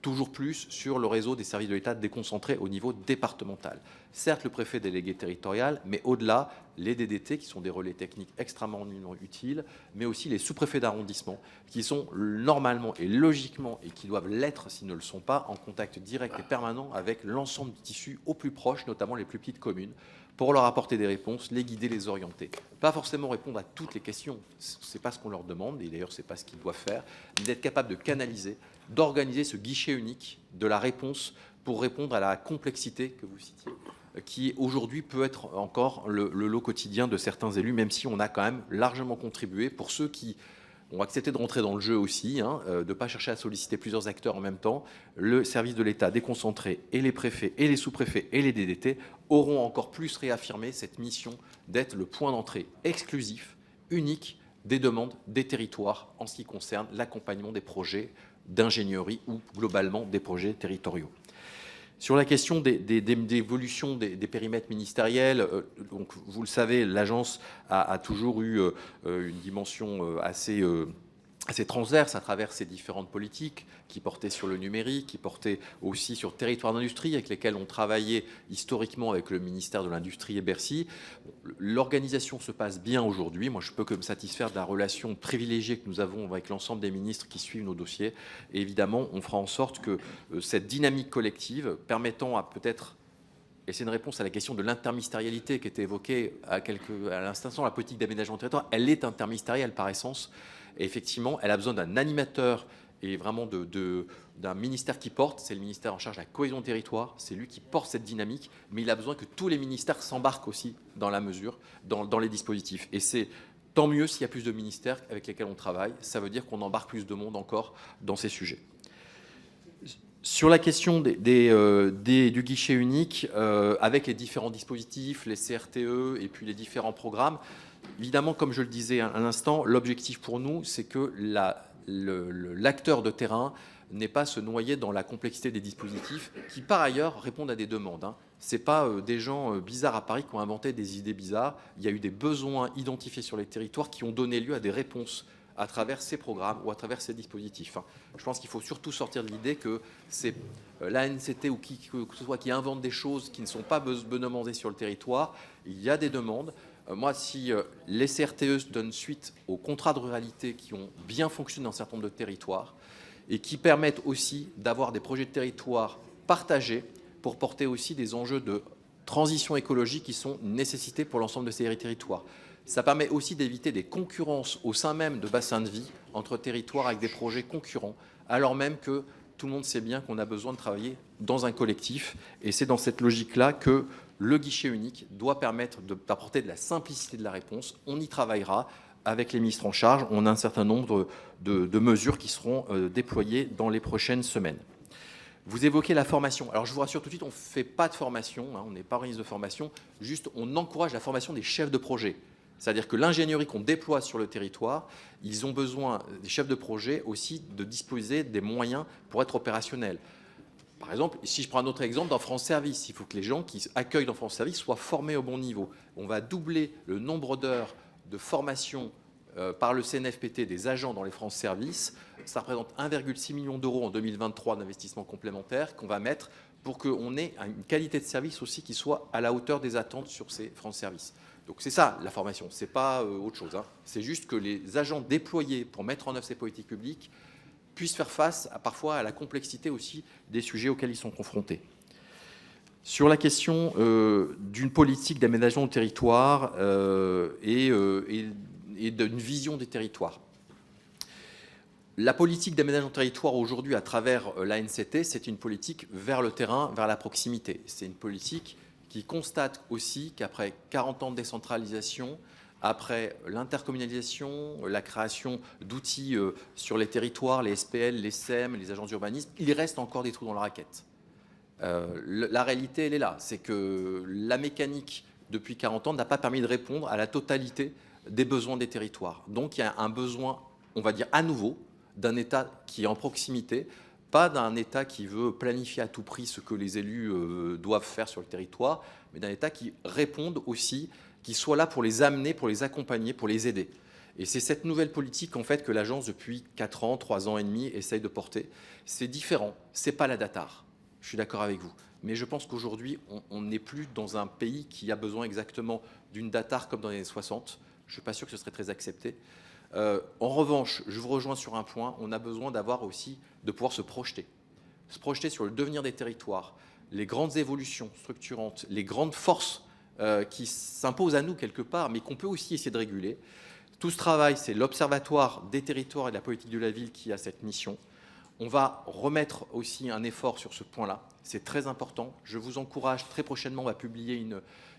toujours plus sur le réseau des services de l'État déconcentrés au niveau départemental. Certes, le préfet délégué territorial, mais au-delà, les DDT, qui sont des relais techniques extrêmement utiles, mais aussi les sous-préfets d'arrondissement, qui sont normalement et logiquement, et qui doivent l'être s'ils ne le sont pas, en contact direct et permanent avec l'ensemble du tissu au plus proche, notamment les plus petites communes, pour leur apporter des réponses, les guider, les orienter. Pas forcément répondre à toutes les questions, ce n'est pas ce qu'on leur demande, et d'ailleurs ce n'est pas ce qu'ils doivent faire, mais d'être capable de canaliser, d'organiser ce guichet unique de la réponse pour répondre à la complexité que vous citiez, qui aujourd'hui peut être encore le lot quotidien de certains élus, même si on a quand même largement contribué pour ceux qui ont accepté de rentrer dans le jeu aussi, de ne pas chercher à solliciter plusieurs acteurs en même temps. Le service de l'État déconcentré et les préfets et les sous-préfets et les DDT auront encore plus réaffirmé cette mission d'être le point d'entrée exclusif, unique des demandes des territoires en ce qui concerne l'accompagnement des projets d'ingénierie ou globalement des projets territoriaux. Sur la question d'évolution des périmètres ministériels, donc vous le savez, l'agence a toujours eu une dimension assez assez transverse à travers ces différentes politiques qui portaient sur le numérique, qui portaient aussi sur territoire d'industrie, avec lesquels on travaillait historiquement avec le ministère de l'Industrie et Bercy. L'organisation se passe bien aujourd'hui. Moi, je peux que me satisfaire de la relation privilégiée que nous avons avec l'ensemble des ministres qui suivent nos dossiers. Et évidemment, on fera en sorte que cette dynamique collective permettant à peut-être, et c'est une réponse à la question de l'interministérialité qui était évoquée à l'instant, la politique d'aménagement du territoire, elle est interministérielle par essence. Et effectivement, elle a besoin d'un animateur et vraiment d'un ministère qui porte. C'est le ministère en charge de la cohésion du territoire. C'est lui qui porte cette dynamique. Mais il a besoin que tous les ministères s'embarquent aussi dans la mesure, dans les dispositifs. Et c'est tant mieux s'il y a plus de ministères avec lesquels on travaille. Ça veut dire qu'on embarque plus de monde encore dans ces sujets. Sur la question du guichet unique, avec les différents dispositifs, les CRTE et puis les différents programmes, évidemment, comme je le disais à l'instant, l'objectif pour nous, c'est que l'acteur de terrain n'ait pas à se noyer dans la complexité des dispositifs qui, par ailleurs, répondent à des demandes. Ce n'est pas des gens bizarres à Paris qui ont inventé des idées bizarres. Il y a eu des besoins identifiés sur les territoires qui ont donné lieu à des réponses à travers ces programmes ou à travers ces dispositifs. Je pense qu'il faut surtout sortir de l'idée que c'est l'ANCT ou qui que ce soit qui invente des choses qui ne sont pas bonnement sur le territoire. Il y a des demandes. Moi, si les CRTE donnent suite aux contrats de ruralité qui ont bien fonctionné dans un certain nombre de territoires et qui permettent aussi d'avoir des projets de territoire partagés pour porter aussi des enjeux de transition écologique qui sont une nécessité pour l'ensemble de ces territoires. Ça permet aussi d'éviter des concurrences au sein même de bassins de vie entre territoires avec des projets concurrents, alors même que tout le monde sait bien qu'on a besoin de travailler dans un collectif. Et c'est dans cette logique-là que le guichet unique doit permettre d'apporter de la simplicité de la réponse. On y travaillera avec les ministres en charge. On a un certain nombre de mesures qui seront déployées dans les prochaines semaines. Vous évoquez la formation. Alors je vous rassure tout de suite, on ne fait pas de formation, on n'est pas organisme de formation, juste on encourage la formation des chefs de projet. C'est-à-dire que l'ingénierie qu'on déploie sur le territoire, ils ont besoin, des chefs de projet aussi, de disposer des moyens pour être opérationnels. Par exemple, si je prends un autre exemple, dans France Service, il faut que les gens qui accueillent dans France Service soient formés au bon niveau. On va doubler le nombre d'heures de formation par le CNFPT des agents dans les France Service. Ça représente 1,6 million d'euros en 2023 d'investissement complémentaire qu'on va mettre pour qu'on ait une qualité de service aussi qui soit à la hauteur des attentes sur ces France Service. Donc c'est ça la formation, ce n'est pas autre chose. C'est juste que les agents déployés pour mettre en œuvre ces politiques publiques puissent faire face parfois à la complexité aussi des sujets auxquels ils sont confrontés. Sur la question d'une politique d'aménagement du territoire et d'une vision des territoires. La politique d'aménagement du territoire aujourd'hui à travers l'ANCT, c'est une politique vers le terrain, vers la proximité. C'est une politique qui constate aussi qu'après 40 ans de décentralisation, après l'intercommunalisation, la création d'outils sur les territoires, les SPL, les SEM, les agences d'urbanisme, il reste encore des trous dans la raquette. La réalité, elle est là. C'est que la mécanique, depuis 40 ans, n'a pas permis de répondre à la totalité des besoins des territoires. Donc il y a un besoin, on va dire à nouveau, d'un État qui est en proximité, pas d'un État qui veut planifier à tout prix ce que les élus doivent faire sur le territoire, mais d'un État qui réponde aussi, qui soit là pour les amener, pour les accompagner, pour les aider. Et c'est cette nouvelle politique en fait que l'agence depuis 4 ans, 3 ans et demi essaye de porter. C'est différent, c'est pas la datar, je suis d'accord avec vous. Mais je pense qu'aujourd'hui, on n'est plus dans un pays qui a besoin exactement d'une datar comme dans les années 60. Je ne suis pas sûr que ce serait très accepté. En revanche, je vous rejoins sur un point, on a besoin d'avoir aussi, de pouvoir se projeter sur le devenir des territoires, les grandes évolutions structurantes, les grandes forces qui s'imposent à nous quelque part, mais qu'on peut aussi essayer de réguler. Tout ce travail, c'est l'Observatoire des territoires et de la politique de la ville qui a cette mission. On va remettre aussi un effort sur ce point-là, c'est très important. Je vous encourage, très prochainement, on va publier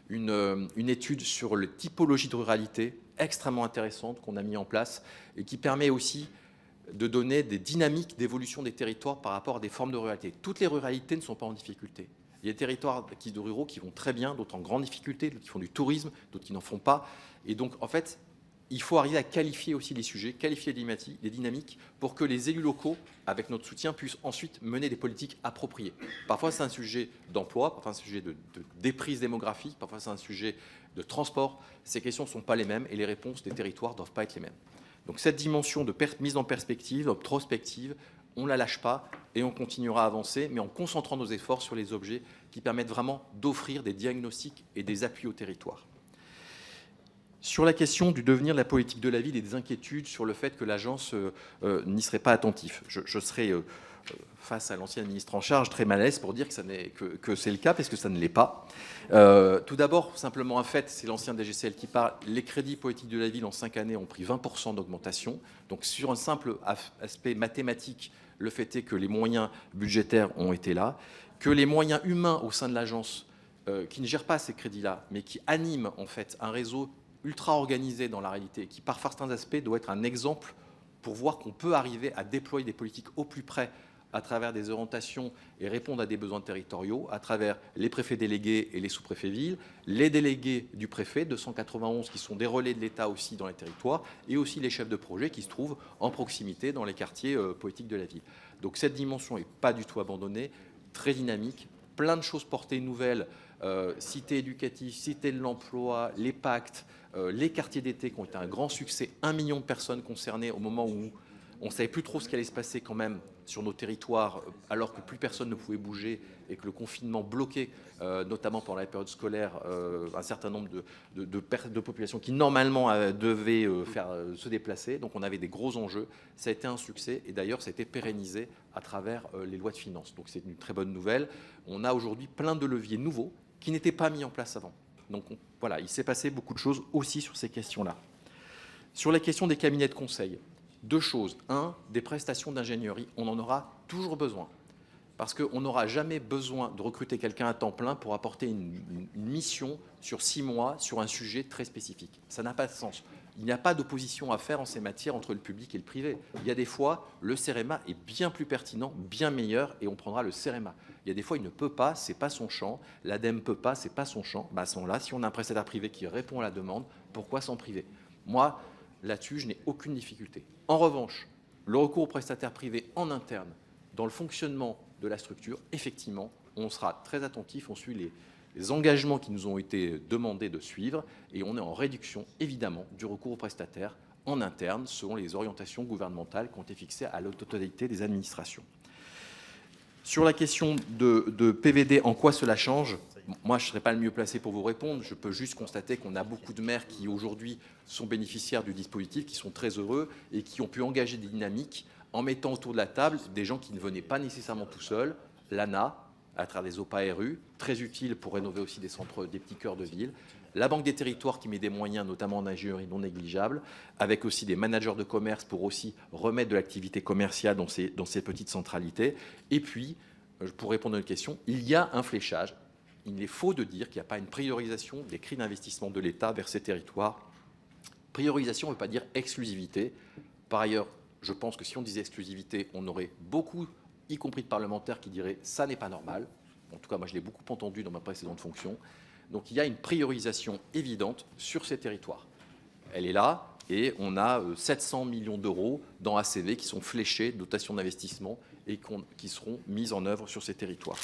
une étude sur les typologies de ruralité extrêmement intéressante qu'on a mis en place et qui permet aussi de donner des dynamiques d'évolution des territoires par rapport à des formes de ruralité. Toutes les ruralités ne sont pas en difficulté. Il y a des territoires ruraux qui vont très bien, d'autres en grande difficulté, d'autres qui font du tourisme, d'autres qui n'en font pas. Et donc, en fait, il faut arriver à qualifier aussi les sujets, qualifier les dynamiques pour que les élus locaux, avec notre soutien, puissent ensuite mener des politiques appropriées. Parfois, c'est un sujet d'emploi, parfois, c'est un sujet de déprise démographique, parfois, c'est un sujet de transport. Ces questions ne sont pas les mêmes et les réponses des territoires ne doivent pas être les mêmes. Donc cette dimension de mise en perspective, de prospective, on ne la lâche pas et on continuera à avancer, mais en concentrant nos efforts sur les objets qui permettent vraiment d'offrir des diagnostics et des appuis au territoire. Sur la question du devenir de la politique de la ville et des inquiétudes sur le fait que l'agence n'y serait pas attentive, je serai face à l'ancien ministre en charge très mal à l'aise pour dire que c'est le cas, parce que ça ne l'est pas. Tout d'abord, simplement un fait, c'est l'ancien DGCL qui parle, les crédits politiques de la ville en 5 années ont pris 20% d'augmentation. Donc sur un simple aspect mathématique, le fait est que les moyens budgétaires ont été là, que les moyens humains au sein de l'agence, qui ne gèrent pas ces crédits-là, mais qui animent en fait un réseau ultra organisé dans la réalité, qui par certains aspects doit être un exemple pour voir qu'on peut arriver à déployer des politiques au plus près à travers des orientations et répondre à des besoins territoriaux, à travers les préfets délégués et les sous-préfets villes, les délégués du préfet, 291 qui sont des relais de l'État aussi dans les territoires, et aussi les chefs de projet qui se trouvent en proximité dans les quartiers politiques de la ville. Donc cette dimension n'est pas du tout abandonnée, très dynamique, plein de choses portées nouvelles, cité éducative, cité de l'emploi, les pactes, les quartiers d'été qui ont été un grand succès, 1 million de personnes concernées au moment où on ne savait plus trop ce qui allait se passer quand même sur nos territoires, alors que plus personne ne pouvait bouger et que le confinement bloquait, notamment pendant la période scolaire, un certain nombre de populations qui normalement devaient se déplacer. Donc on avait des gros enjeux. Ça a été un succès et d'ailleurs ça a été pérennisé à travers les lois de finances. Donc c'est une très bonne nouvelle. On a aujourd'hui plein de leviers nouveaux qui n'étaient pas mis en place avant. Donc voilà, il s'est passé beaucoup de choses aussi sur ces questions-là. Sur la question des cabinets de conseil, 2 choses. 1, des prestations d'ingénierie, on en aura toujours besoin. Parce qu'on n'aura jamais besoin de recruter quelqu'un à temps plein pour apporter une mission sur 6 mois sur un sujet très spécifique. Ça n'a pas de sens. Il n'y a pas d'opposition à faire en ces matières entre le public et le privé. Il y a des fois, le CEREMA est bien plus pertinent, bien meilleur, et on prendra le CEREMA. Il y a des fois, il ne peut pas, ce n'est pas son champ. L'ADEME ne peut pas, ce n'est pas son champ. À ce moment-là, si on a un prestataire privé qui répond à la demande, pourquoi s'en priver? Moi, là-dessus, je n'ai aucune difficulté. En revanche, le recours aux prestataires privés en interne, dans le fonctionnement de la structure, effectivement, on sera très attentif, on suit les engagements qui nous ont été demandés de suivre, et on est en réduction, évidemment, du recours aux prestataires en interne, selon les orientations gouvernementales qui ont été fixées à la totalité des administrations. Sur la question de PVD, en quoi cela change? Moi, je ne serais pas le mieux placé pour vous répondre. Je peux juste constater qu'on a beaucoup de maires qui, aujourd'hui, sont bénéficiaires du dispositif, qui sont très heureux et qui ont pu engager des dynamiques en mettant autour de la table des gens qui ne venaient pas nécessairement tout seuls, l'ANA, à travers des OPA-RU, très utile pour rénover aussi des centres, des petits cœurs de ville, la Banque des territoires qui met des moyens, notamment en ingénierie non négligeables, avec aussi des managers de commerce pour aussi remettre de l'activité commerciale dans ces petites centralités. Et puis, pour répondre à une question, il y a un fléchage. Il est faux de dire qu'il n'y a pas une priorisation des cris d'investissement de l'État vers ces territoires. Priorisation ne veut pas dire exclusivité. Par ailleurs, je pense que si on disait exclusivité, on aurait beaucoup, y compris de parlementaires, qui diraient « ça n'est pas normal ». En tout cas, moi, je l'ai beaucoup entendu dans ma précédente fonction. Donc, il y a une priorisation évidente sur ces territoires. Elle est là et on a 700 millions d'euros dans ACV qui sont fléchés, dotation d'investissement, et qui seront mises en œuvre sur ces territoires.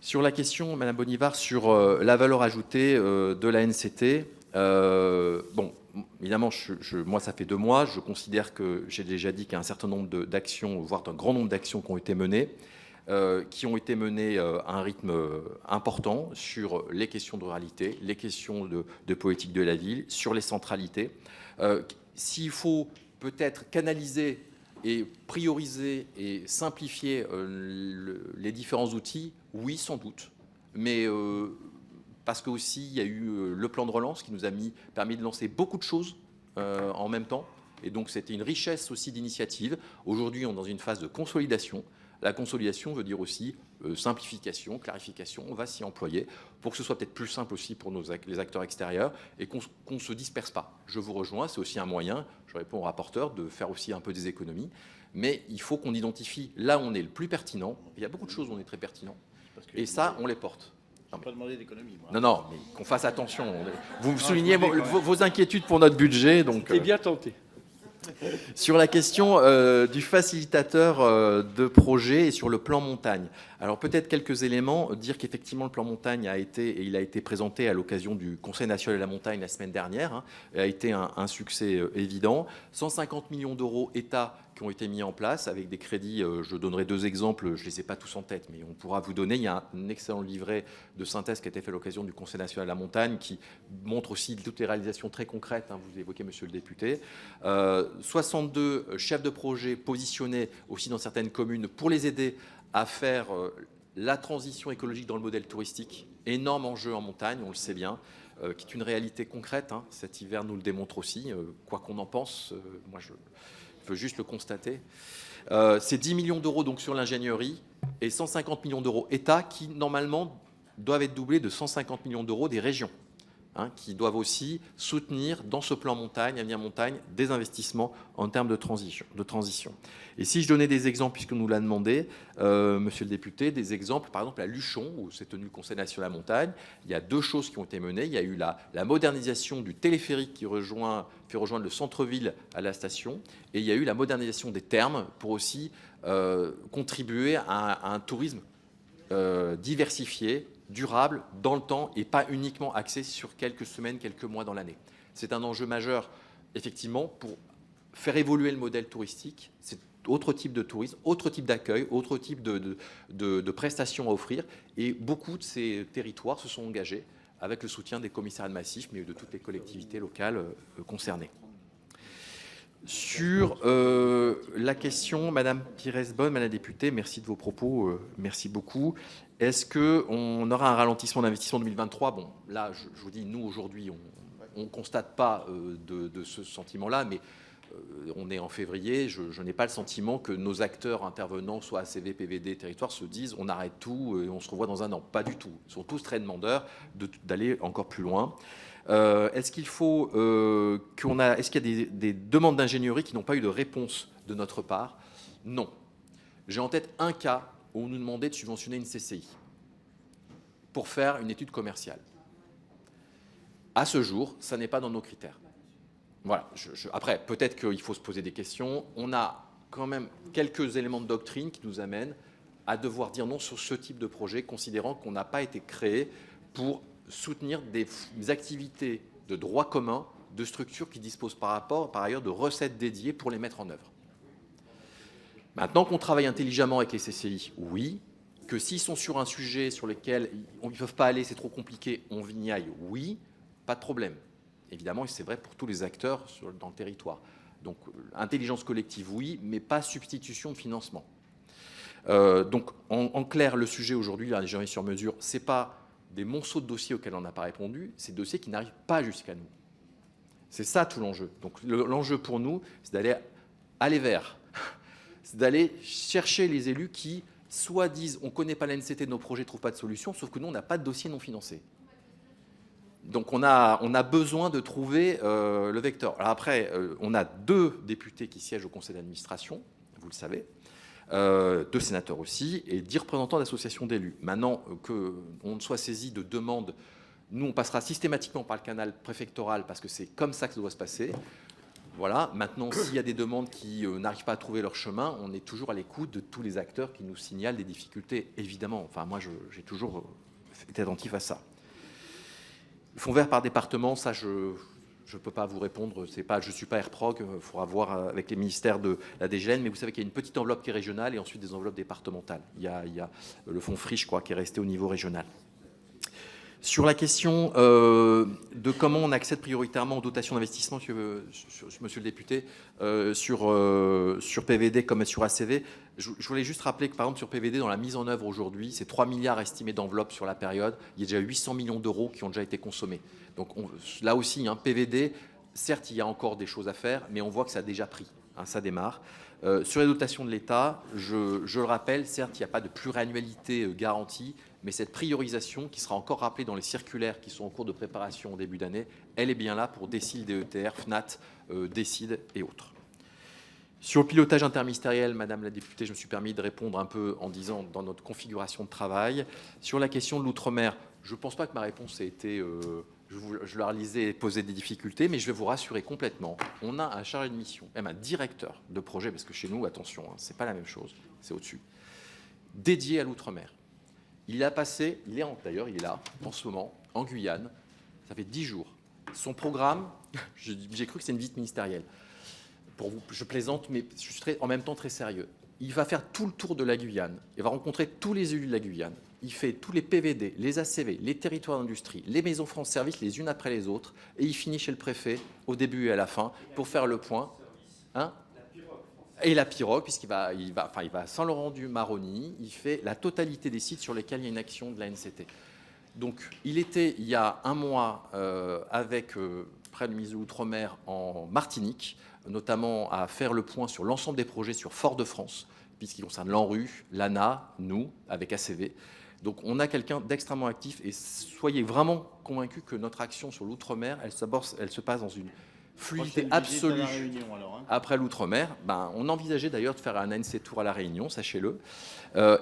Sur la question, Madame Bonivard, sur la valeur ajoutée de la NCT, bon, évidemment, moi, ça fait 2 mois. Je considère que j'ai déjà dit qu'il y a un certain nombre d'actions, voire un grand nombre d'actions qui ont été menées à un rythme important sur les questions de ruralité, les questions de politique de la ville, sur les centralités. S'il faut peut-être canaliser et prioriser et simplifier les différents outils, oui, sans doute. Mais parce qu'aussi, il y a eu le plan de relance qui nous a permis de lancer beaucoup de choses en même temps. Et donc, c'était une richesse aussi d'initiatives. Aujourd'hui, on est dans une phase de consolidation. La consolidation veut dire aussi simplification, clarification. On va s'y employer pour que ce soit peut-être plus simple aussi pour les acteurs extérieurs et qu'on ne se disperse pas. Je vous rejoins, c'est aussi un moyen, je réponds au rapporteur, de faire aussi un peu des économies. Mais il faut qu'on identifie là où on est le plus pertinent. Il y a beaucoup de choses où on est très pertinent. Et ça, on les porte. Je n'ai pas demandé d'économie, moi. Non, mais qu'on fasse attention. Vous soulignez vos inquiétudes pour notre budget. Donc, c'était bien tenté. Sur la question du facilitateur de projet et sur le plan montagne. Alors peut-être quelques éléments, dire qu'effectivement le plan montagne a été présenté à l'occasion du Conseil national de la montagne la semaine dernière, hein, a été un succès évident. 150 millions d'euros État qui ont été mis en place avec des crédits, je donnerai 2 exemples, je ne les ai pas tous en tête, mais on pourra vous donner. Il y a un excellent livret de synthèse qui a été fait à l'occasion du Conseil national de la montagne qui montre aussi toutes les réalisations très concrètes, hein, vous évoquez monsieur le député. 62 chefs de projet positionnés aussi dans certaines communes pour les aider à faire la transition écologique dans le modèle touristique. Énorme enjeu en montagne, on le sait bien, qui est une réalité concrète. Hein. Cet hiver nous le démontre aussi, quoi qu'on en pense. Moi, je veux juste le constater. C'est 10 millions d'euros donc sur l'ingénierie et 150 millions d'euros État qui, normalement, doivent être doublés de 150 millions d'euros des régions. Hein, qui doivent aussi soutenir dans ce plan montagne, Avenir Montagne, des investissements en termes de transition. Et si je donnais des exemples, puisque nous l'a demandé, monsieur le député, des exemples, par exemple à Luchon, où s'est tenu le Conseil national de la montagne, il y a 2 choses qui ont été menées. Il y a eu la modernisation du téléphérique qui fait rejoindre le centre-ville à la station, et il y a eu la modernisation des thermes pour aussi contribuer à un tourisme diversifié, durable dans le temps et pas uniquement axé sur quelques semaines, quelques mois dans l'année. C'est un enjeu majeur, effectivement, pour faire évoluer le modèle touristique. C'est autre type de tourisme, autre type d'accueil, autre type de prestations à offrir. Et beaucoup de ces territoires se sont engagés avec le soutien des commissariats de massif, mais de toutes les collectivités locales concernées. Sur la question, Madame Pires-Bonne, Madame la députée, merci de vos propos, merci beaucoup. Est-ce qu'on aura un ralentissement d'investissement en 2023 ? Bon, là, je vous dis, nous, aujourd'hui, on ne constate pas de ce sentiment-là, mais on est en février, je n'ai pas le sentiment que nos acteurs intervenants, soit ACV, PVD, territoire, se disent on arrête tout et on se revoit dans un an. Pas du tout. Ils sont tous très demandeurs d'aller encore plus loin. Est-ce qu'il faut est-ce qu'il y a des demandes d'ingénierie qui n'ont pas eu de réponse de notre part ? Non. J'ai en tête un cas où on nous demandait de subventionner une CCI pour faire une étude commerciale. À ce jour, ça n'est pas dans nos critères. Voilà. Après, peut-être qu'il faut se poser des questions. On a quand même quelques éléments de doctrine qui nous amènent à devoir dire non sur ce type de projet, considérant qu'on n'a pas été créé pour soutenir des activités de droit commun de structures qui disposent par ailleurs de recettes dédiées pour les mettre en œuvre. Maintenant qu'on travaille intelligemment avec les CCI, oui. Que s'ils sont sur un sujet sur lequel ils ne peuvent pas aller, c'est trop compliqué, on y aille, oui, pas de problème. Évidemment, c'est vrai pour tous les acteurs dans le territoire. Donc, intelligence collective, oui, mais pas substitution de financement. Donc, en clair, le sujet aujourd'hui, l'ingénierie sur mesure, ce n'est pas des monceaux de dossiers auxquels on n'a pas répondu, c'est des dossiers qui n'arrivent pas jusqu'à nous. C'est ça tout l'enjeu. Donc, l'enjeu pour nous, c'est d'aller vers, c'est d'aller chercher les élus qui, soit disent on ne connaît pas l'ANCT de nos projets, ne trouvent pas de solution, sauf que nous, on n'a pas de dossier non financé. Donc on a besoin de trouver le vecteur. Alors après, on a 2 députés qui siègent au conseil d'administration, vous le savez, 2 sénateurs aussi, et 10 représentants d'associations d'élus. Maintenant qu'on soit saisi de demandes, nous on passera systématiquement par le canal préfectoral parce que c'est comme ça que ça doit se passer. Voilà. Maintenant, s'il y a des demandes qui n'arrivent pas à trouver leur chemin, on est toujours à l'écoute de tous les acteurs qui nous signalent des difficultés, évidemment. Enfin, moi, j'ai toujours été attentif à ça. Le fonds vert par département, ça, je ne peux pas vous répondre. Je ne suis pas AirProg, il faudra voir avec les ministères de la DGN, mais vous savez qu'il y a une petite enveloppe qui est régionale et ensuite des enveloppes départementales. Il y a le fonds Free, je crois, qui est resté au niveau régional. Sur la question de comment on accède prioritairement aux dotations d'investissement, monsieur le député, sur PVD comme sur ACV, je voulais juste rappeler que, par exemple, sur PVD, dans la mise en œuvre aujourd'hui, c'est 3 milliards estimés d'enveloppe sur la période. Il y a déjà 800 millions d'euros qui ont déjà été consommés. Donc là aussi, PVD, certes, il y a encore des choses à faire, mais on voit que ça a déjà pris. Ça démarre. Sur les dotations de l'État, je le rappelle, certes, il n'y a pas de pluriannualité garantie, mais cette priorisation, qui sera encore rappelée dans les circulaires qui sont en cours de préparation au début d'année, elle est bien là pour DECIL, DETR, FNAT, DECID et autres. Sur le pilotage interministériel, Madame la députée, je me suis permis de répondre un peu en disant dans notre configuration de travail. Sur la question de l'outre-mer, je ne pense pas que ma réponse ait été je leur lisais poser des difficultés, mais je vais vous rassurer complètement. On a un chargé de mission, même un directeur de projet, parce que chez nous, attention, hein, c'est pas la même chose, c'est au-dessus, dédié à l'outre-mer. Il est là, en ce moment, en Guyane. Ça fait 10 jours. Son programme, j'ai cru que c'est une visite ministérielle. Pour vous, je plaisante, mais je suis en même temps très sérieux. Il va faire tout le tour de la Guyane. Il va rencontrer tous les élus de la Guyane. Il fait tous les PVD, les ACV, les territoires d'industrie, les maisons France Service, les unes après les autres. Et il finit chez le préfet, au début et à la fin, pour faire le point. Hein ? Et la pirogue, puisqu'il va à Saint-Laurent-du-Maroni, il fait la totalité des sites sur lesquels il y a une action de la NCT. Donc, il était, il y a un mois, avec près de ministre de l'Outre-mer en Martinique, notamment à faire le point sur l'ensemble des projets sur Fort-de-France, puisqu'il concerne l'ANRU, l'ANA, nous, avec ACV. Donc, on a quelqu'un d'extrêmement actif, et soyez vraiment convaincus que notre action sur l'Outre-mer, elle se passe dans une fluidité absolue. Après l'outre-mer, on envisageait d'ailleurs de faire un ANC Tour à La Réunion, sachez-le,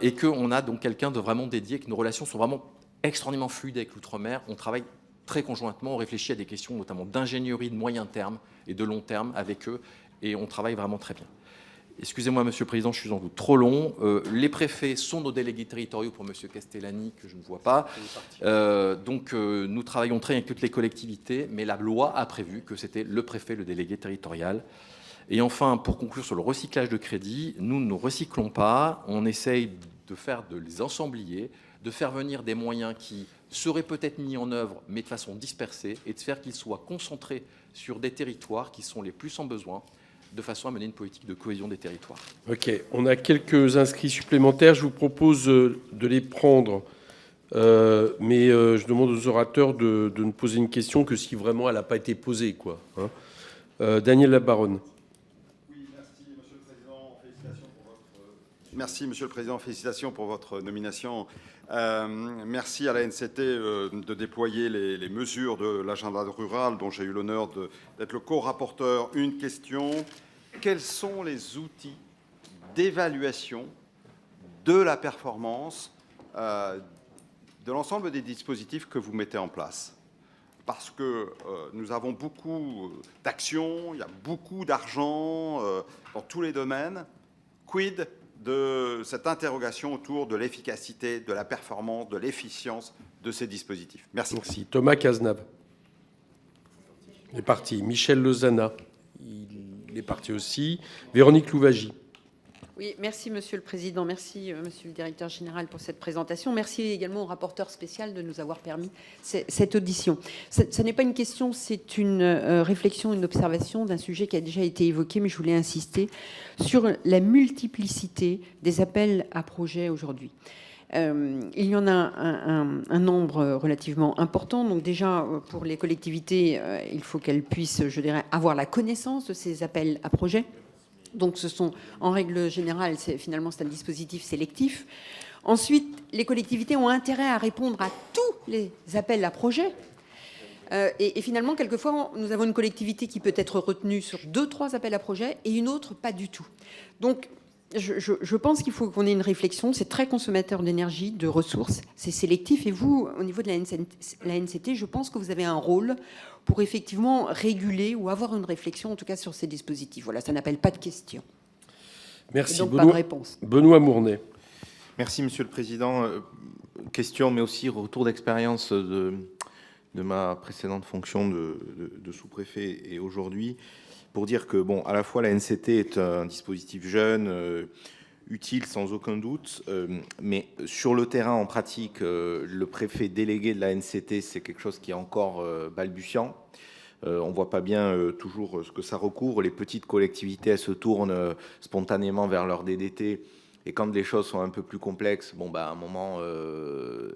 et qu'on a donc quelqu'un de vraiment dédié, que nos relations sont vraiment extraordinairement fluides avec l'outre-mer. On travaille très conjointement, on réfléchit à des questions notamment d'ingénierie de moyen terme et de long terme avec eux, et on travaille vraiment très bien. Excusez-moi, Monsieur le Président, je suis en vous trop long. Les préfets sont nos délégués territoriaux pour Monsieur Castellani, que je ne vois pas. Donc, nous travaillons très bien avec toutes les collectivités, mais la loi a prévu que c'était le préfet, le délégué territorial. Et enfin, pour conclure sur le recyclage de crédits, nous ne recyclons pas. On essaye de les ensemblier, de faire venir des moyens qui seraient peut-être mis en œuvre, mais de façon dispersée, et de faire qu'ils soient concentrés sur des territoires qui sont les plus en besoin, de façon à mener une politique de cohésion des territoires. Ok, on a quelques inscrits supplémentaires. Je vous propose de les prendre, mais je demande aux orateurs de ne poser une question que si vraiment elle n'a pas été posée, quoi. Hein. Daniel Labaronne. Oui, merci, Monsieur le Président. Félicitations pour votre... Merci, Monsieur le Président. Félicitations pour votre nomination. Merci à la NCT de déployer les mesures de l'agenda rural dont j'ai eu l'honneur d'être le co-rapporteur. Une question, quels sont les outils d'évaluation de la performance de l'ensemble des dispositifs que vous mettez en place? Parce que nous avons beaucoup d'actions, il y a beaucoup d'argent dans tous les domaines. Quid de cette interrogation autour de l'efficacité, de la performance, de l'efficience de ces dispositifs? Merci. Merci. Thomas Cazenave. Il est parti. Michel Lozana. Il est parti aussi. Véronique Louwagie. Oui, merci Monsieur le Président, merci Monsieur le Directeur Général pour cette présentation. Merci également au rapporteur spécial de nous avoir permis cette audition. Ce n'est pas une question, c'est une réflexion, une observation d'un sujet qui a déjà été évoqué, mais je voulais insister sur la multiplicité des appels à projets aujourd'hui. Il y en a un nombre relativement important. Donc déjà, pour les collectivités, il faut qu'elles puissent, je dirais, avoir la connaissance de ces appels à projets. Donc, ce sont, en règle générale, finalement, c'est un dispositif sélectif. Ensuite, les collectivités ont intérêt à répondre à tous les appels à projets. Et finalement, quelquefois, nous avons une collectivité qui peut être retenue sur 2-3 appels à projets et une autre pas du tout. Donc, je pense qu'il faut qu'on ait une réflexion. C'est très consommateur d'énergie, de ressources. C'est sélectif. Et vous, au niveau de la NCT, je pense que vous avez un rôle pour effectivement réguler ou avoir une réflexion, en tout cas, sur ces dispositifs. Voilà, ça n'appelle pas de questions. Merci. Et donc, pas de réponse. Benoît Mournet. Merci, Monsieur le Président. Question, mais aussi retour d'expérience de ma précédente fonction de sous-préfet et aujourd'hui, pour dire que, bon, à la fois la NCT est un dispositif jeune, utile sans aucun doute, mais sur le terrain, en pratique, le préfet délégué de la NCT, c'est quelque chose qui est encore balbutiant. On ne voit pas bien toujours ce que ça recouvre. Les petites collectivités, elles se tournent spontanément vers leur DDT. Et quand les choses sont un peu plus complexes, bon, à un moment,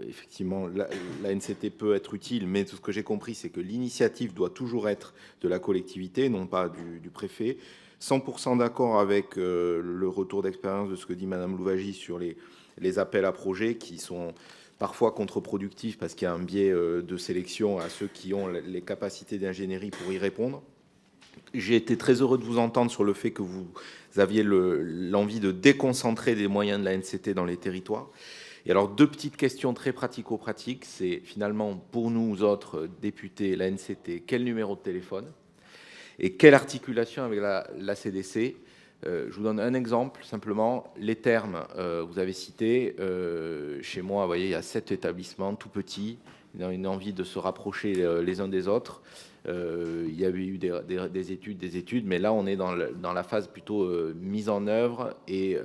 effectivement, la NCT peut être utile, mais tout ce que j'ai compris, c'est que l'initiative doit toujours être de la collectivité, non pas du préfet. 100% d'accord avec le retour d'expérience de ce que dit Madame Louwagie sur les appels à projets qui sont parfois contre-productifs parce qu'il y a un biais de sélection à ceux qui ont les capacités d'ingénierie pour y répondre. J'ai été très heureux de vous entendre sur le fait que vous aviez l'envie de déconcentrer des moyens de la NCT dans les territoires. Et alors, deux petites questions très pratico-pratiques. C'est finalement, pour nous autres députés, la NCT, quel numéro de téléphone et quelle articulation avec la CDC. Je vous donne un exemple, simplement. Les termes, vous avez cité, chez moi, vous voyez, il y a 7 établissements, tout petits, ils ont une envie de se rapprocher les uns des autres. Il y a eu des études, mais là, on est dans la phase plutôt mise en œuvre et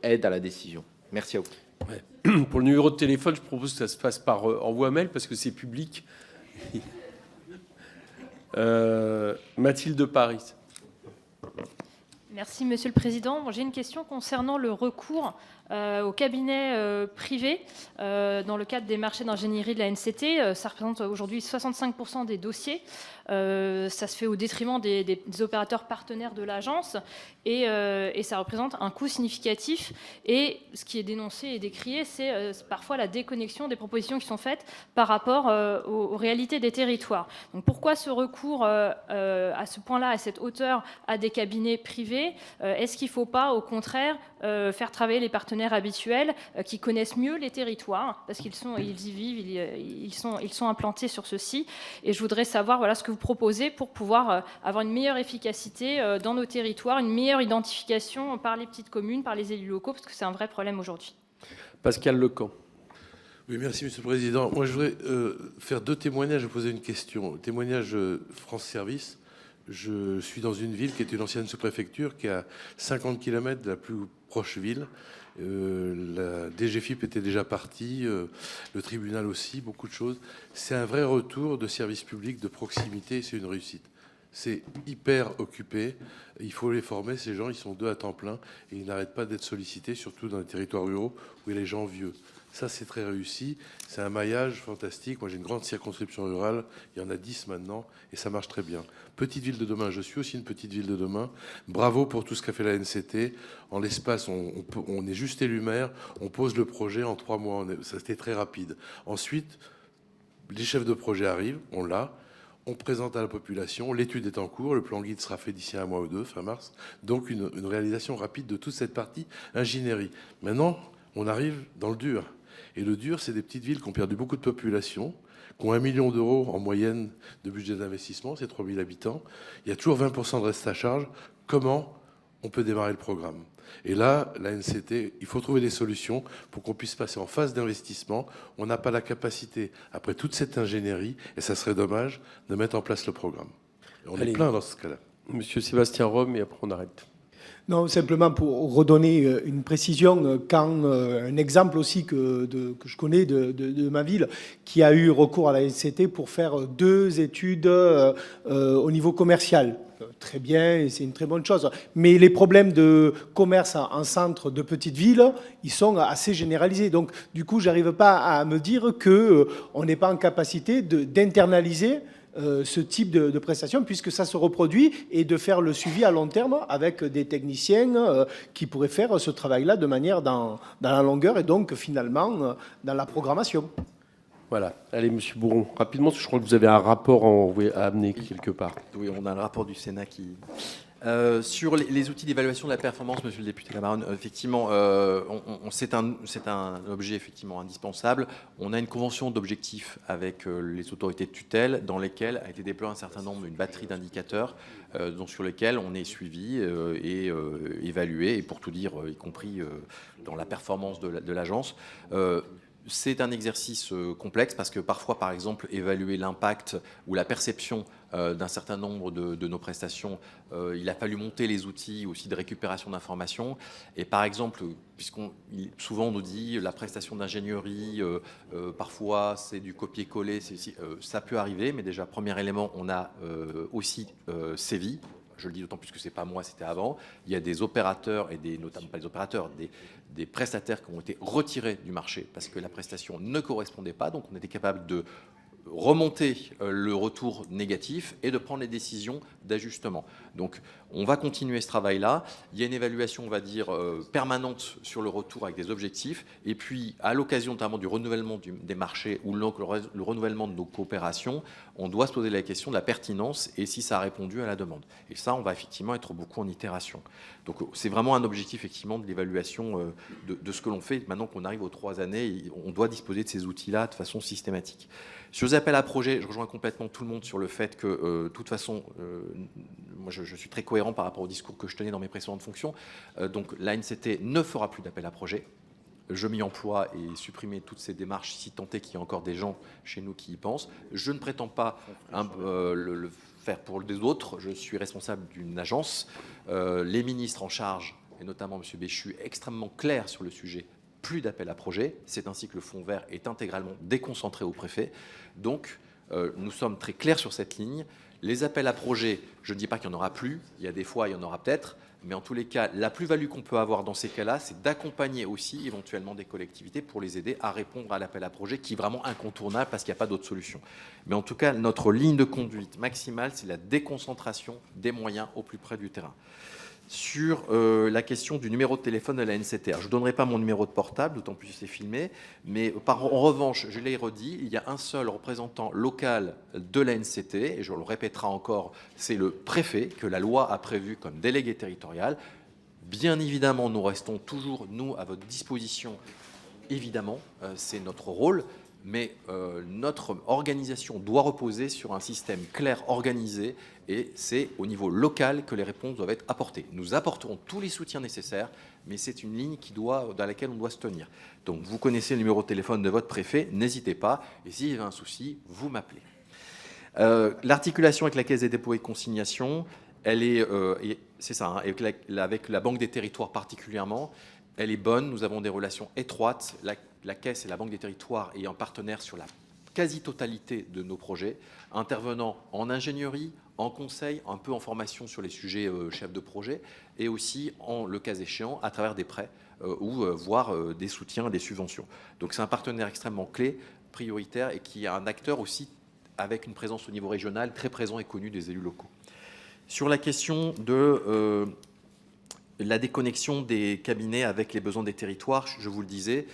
aide à la décision. Merci à vous. Ouais. Pour le numéro de téléphone, je propose que ça se fasse par envoi mail parce que c'est public. Mathilde Paris. Merci, Monsieur le Président. Bon, j'ai une question concernant le recours au cabinet privé dans le cadre des marchés d'ingénierie de la NCT. Ça représente aujourd'hui 65% des dossiers. Ça se fait au détriment des opérateurs partenaires de l'agence et ça représente un coût significatif. Et ce qui est dénoncé et décrié, c'est parfois la déconnexion des propositions qui sont faites par rapport aux réalités des territoires. Donc pourquoi ce recours à ce point-là, à cette hauteur, à des cabinets privés? Est-ce qu'il ne faut pas, au contraire, faire travailler les partenaires habituels qui connaissent mieux les territoires, parce qu'ils y vivent, ils sont implantés sur ceux-ci. Et je voudrais savoir voilà, ce que vous proposez pour pouvoir avoir une meilleure efficacité dans nos territoires, une meilleure identification par les petites communes, par les élus locaux, parce que c'est un vrai problème aujourd'hui. Pascal Lecamp. Oui, merci, Monsieur le Président. Moi, je voudrais faire 2 témoignages et poser une question. Témoignage France Service. Je suis dans une ville qui est une ancienne sous-préfecture, qui est à 50 km de la plus proche ville. La DGFiP était déjà partie, le tribunal aussi, beaucoup de choses. C'est un vrai retour de service public de proximité, c'est une réussite. C'est hyper occupé, il faut les former, ces gens, ils sont 2 à temps plein, et ils n'arrêtent pas d'être sollicités, surtout dans les territoires ruraux où il y a les gens vieux. Ça, c'est très réussi, c'est un maillage fantastique. Moi, j'ai une grande circonscription rurale, il y en a 10 maintenant, et ça marche très bien. Petite ville de demain, je suis aussi une petite ville de demain. Bravo pour tout ce qu'a fait la NCT. En l'espace, on est juste élu maire, on pose le projet en 3 mois, ça c'était très rapide. Ensuite, les chefs de projet arrivent, on l'a, on présente à la population, l'étude est en cours, le plan guide sera fait d'ici 1 mois ou 2, fin mars, donc une réalisation rapide de toute cette partie ingénierie. Maintenant, on arrive dans le dur. Et le dur, c'est des petites villes qui ont perdu beaucoup de population, qui ont 1 million d'euros en moyenne de budget d'investissement, c'est 3 000 habitants. Il y a toujours 20% de reste à charge. Comment on peut démarrer le programme? Et là, la NCT, il faut trouver des solutions pour qu'on puisse passer en phase d'investissement. On n'a pas la capacité, après toute cette ingénierie, et ça serait dommage, de mettre en place le programme. Et on est plein dans ce cas-là. Monsieur Sébastien Rome, et après on arrête. Non, simplement pour redonner une précision, quand un exemple aussi que je connais de ma ville, qui a eu recours à la NCT pour faire 2 études au niveau commercial. Très bien, et c'est une très bonne chose. Mais les problèmes de commerce en centre de petites villes, ils sont assez généralisés. Donc, du coup, je n'arrive pas à me dire qu'on n'est pas en capacité d'internaliser ce type de prestations, puisque ça se reproduit, et de faire le suivi à long terme avec des techniciens qui pourraient faire ce travail-là de manière dans la longueur et donc finalement dans la programmation. Voilà. Allez, Monsieur Bourron, rapidement, parce que je crois que vous avez un rapport à amener quelque part. Oui, on a le rapport du Sénat qui... sur les outils d'évaluation de la performance, monsieur le député Cameron, effectivement, c'est un objet effectivement indispensable. On a une convention d'objectifs avec les autorités de tutelle dans lesquelles a été déployé un certain nombre, une batterie d'indicateurs sur lesquels on est suivi et évalué, et pour tout dire, y compris dans la performance de l'agence. C'est un exercice complexe parce que parfois, par exemple, évaluer l'impact ou la perception d'un certain nombre de nos prestations, il a fallu monter les outils aussi de récupération d'informations. Et par exemple, souvent on nous dit la prestation d'ingénierie, parfois c'est du copier-coller, ça peut arriver, mais déjà, premier élément, on a aussi sévi. Je le dis d'autant plus que c'est pas moi, c'était avant. Il y a des opérateurs, et notamment pas des opérateurs, des prestataires qui ont été retirés du marché parce que la prestation ne correspondait pas. Donc on était capable de remonter le retour négatif et de prendre les décisions d'ajustement. Donc, on va continuer ce travail-là. Il y a une évaluation, on va dire, permanente sur le retour avec des objectifs. Et puis, à l'occasion notamment du renouvellement des marchés ou le renouvellement de nos coopérations, on doit se poser la question de la pertinence et si ça a répondu à la demande. Et ça, on va effectivement être beaucoup en itération. Donc, c'est vraiment un objectif, effectivement, de l'évaluation de ce que l'on fait. Maintenant qu'on arrive aux 3 années, on doit disposer de ces outils-là de façon systématique. Sur les appels à projets, je rejoins complètement tout le monde sur le fait que, de toute façon, moi je suis très cohérent par rapport au discours que je tenais dans mes précédentes fonctions. Donc l'ANCT ne fera plus d'appel à projets. Je m'y emploie et supprimer toutes ces démarches si tant est qu'il y a encore des gens chez nous qui y pensent. Je ne prétends pas le faire pour les autres. Je suis responsable d'une agence. Les ministres en charge, et notamment M. Béchu, extrêmement clairs sur le sujet. Plus d'appel à projet. C'est ainsi que le fonds vert est intégralement déconcentré au préfet. Donc, nous sommes très clairs sur cette ligne. Les appels à projet, je ne dis pas qu'il n'y en aura plus. Il y a des fois, il y en aura peut-être. Mais en tous les cas, la plus-value qu'on peut avoir dans ces cas-là, c'est d'accompagner aussi éventuellement des collectivités pour les aider à répondre à l'appel à projet qui est vraiment incontournable parce qu'il n'y a pas d'autre solution. Mais en tout cas, notre ligne de conduite maximale, c'est la déconcentration des moyens au plus près du terrain. Sur la question du numéro de téléphone de la NCT. Je ne vous donnerai pas mon numéro de portable, d'autant plus que c'est filmé, mais en revanche, je l'ai redit, il y a un seul représentant local de la NCT, et je le répéterai encore, c'est le préfet que la loi a prévu comme délégué territorial. Bien évidemment, nous restons toujours, nous, à votre disposition, évidemment, c'est notre rôle, mais notre organisation doit reposer sur un système clair, organisé, et c'est au niveau local que les réponses doivent être apportées. Nous apporterons tous les soutiens nécessaires, mais c'est une ligne dans laquelle on doit se tenir. Donc, vous connaissez le numéro de téléphone de votre préfet, n'hésitez pas, et s'il y a un souci, vous m'appelez. L'articulation avec la Caisse des dépôts et consignations, elle est, c'est ça, hein, avec la Banque des territoires particulièrement, elle est bonne, nous avons des relations étroites, la Caisse et la Banque des territoires ayant partenaire sur la quasi-totalité de nos projets, intervenant en ingénierie, en conseil, un peu en formation sur les sujets chefs de projet, et aussi, le cas échéant, à travers des prêts ou voire des soutiens, des subventions. Donc c'est un partenaire extrêmement clé, prioritaire, et qui est un acteur aussi avec une présence au niveau régional très présent et connu des élus locaux. Sur la question de la déconnexion des cabinets avec les besoins des territoires, je vous le disais,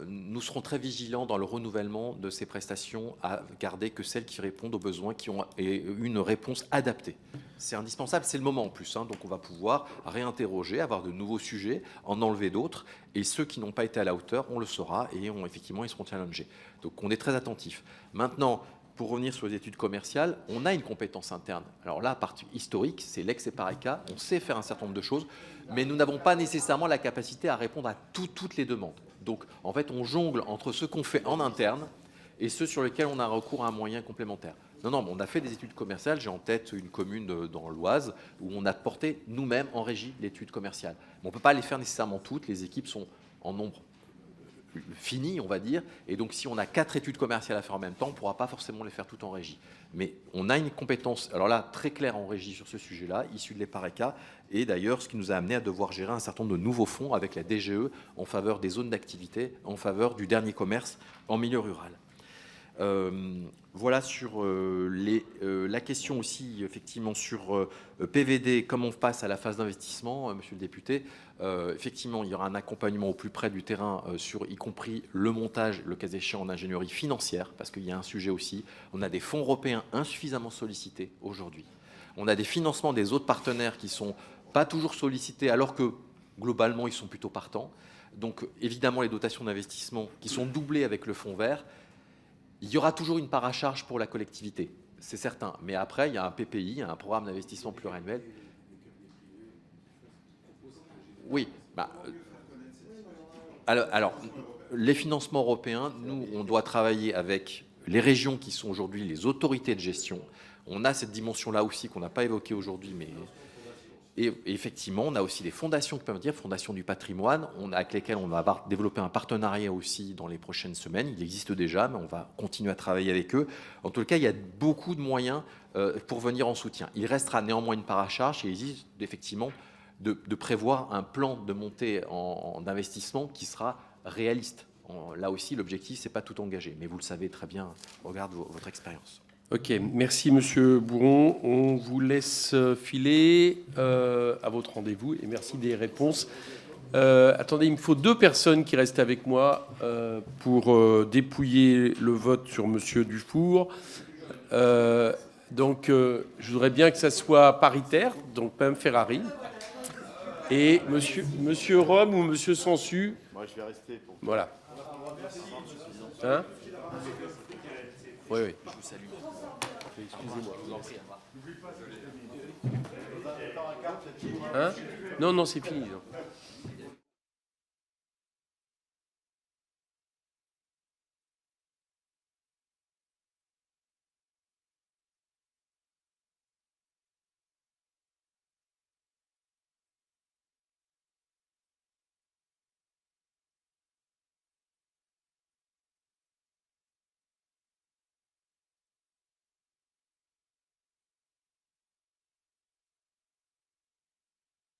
nous serons très vigilants dans le renouvellement de ces prestations à garder que celles qui répondent aux besoins, qui ont une réponse adaptée. C'est indispensable, c'est le moment en plus, hein, donc on va pouvoir réinterroger, avoir de nouveaux sujets, en enlever d'autres, et ceux qui n'ont pas été à la hauteur, on le saura, et effectivement, ils seront challengés. Donc on est très attentif. Maintenant, pour revenir sur les études commerciales, on a une compétence interne. Alors là, partie historique, c'est l'ex-EPARECA, on sait faire un certain nombre de choses, mais nous n'avons pas nécessairement la capacité à répondre à toutes les demandes. Donc, en fait, on jongle entre ce qu'on fait en interne et ceux sur lesquels on a recours à un moyen complémentaire. Non, mais on a fait des études commerciales. J'ai en tête une commune dans l'Oise où on a porté nous-mêmes en régie l'étude commerciale. Mais on ne peut pas les faire nécessairement toutes. Les équipes sont en nombre fini, on va dire, et donc si on a 4 études commerciales à faire en même temps, on ne pourra pas forcément les faire toutes en régie. Mais on a une compétence, alors là, très claire en régie sur ce sujet-là, issue de l'EPARECA, et d'ailleurs, ce qui nous a amené à devoir gérer un certain nombre de nouveaux fonds avec la DGE en faveur des zones d'activité, en faveur du dernier commerce en milieu rural. Voilà sur la question aussi, effectivement, sur PVD, comment on passe à la phase d'investissement, monsieur le député. Effectivement, il y aura un accompagnement au plus près du terrain, y compris le montage, le cas échéant, en ingénierie financière, parce qu'il y a un sujet aussi. On a des fonds européens insuffisamment sollicités aujourd'hui. On a des financements des autres partenaires qui ne sont pas toujours sollicités, alors que globalement, ils sont plutôt partants. Donc, évidemment, les dotations d'investissement qui sont doublées avec le fonds vert, il y aura toujours une part à charge pour la collectivité, c'est certain. Mais après, il y a un PPI, un programme d'investissement pluriannuel. Oui. Alors, les financements européens, nous, on doit travailler avec les régions qui sont aujourd'hui les autorités de gestion. On a cette dimension-là aussi qu'on n'a pas évoquée aujourd'hui, mais... Et effectivement, on a aussi des fondations qui peuvent dire, Fondation du patrimoine, avec lesquelles on va développer un partenariat aussi dans les prochaines semaines. Il existe déjà, mais on va continuer à travailler avec eux. En tout cas, il y a beaucoup de moyens pour venir en soutien. Il restera néanmoins une part à charge et il existe effectivement de prévoir un plan de montée d'investissement qui sera réaliste Là aussi, l'objectif, c'est pas tout engager, mais vous le savez très bien, regarde votre expérience. Ok, merci Monsieur Bourron. On vous laisse filer à votre rendez-vous et merci des réponses. Attendez, il me faut 2 personnes qui restent avec moi pour dépouiller le vote sur Monsieur Dufour. Donc, je voudrais bien que ça soit paritaire, donc Mme Ferrari. Et Monsieur Rome ou Monsieur Sansu. Moi, je vais rester. Voilà. Hein? Oui, oui. Je vous salue. Excusez-moi, je vous en prie. Hein? Non, non, c'est fini. Non.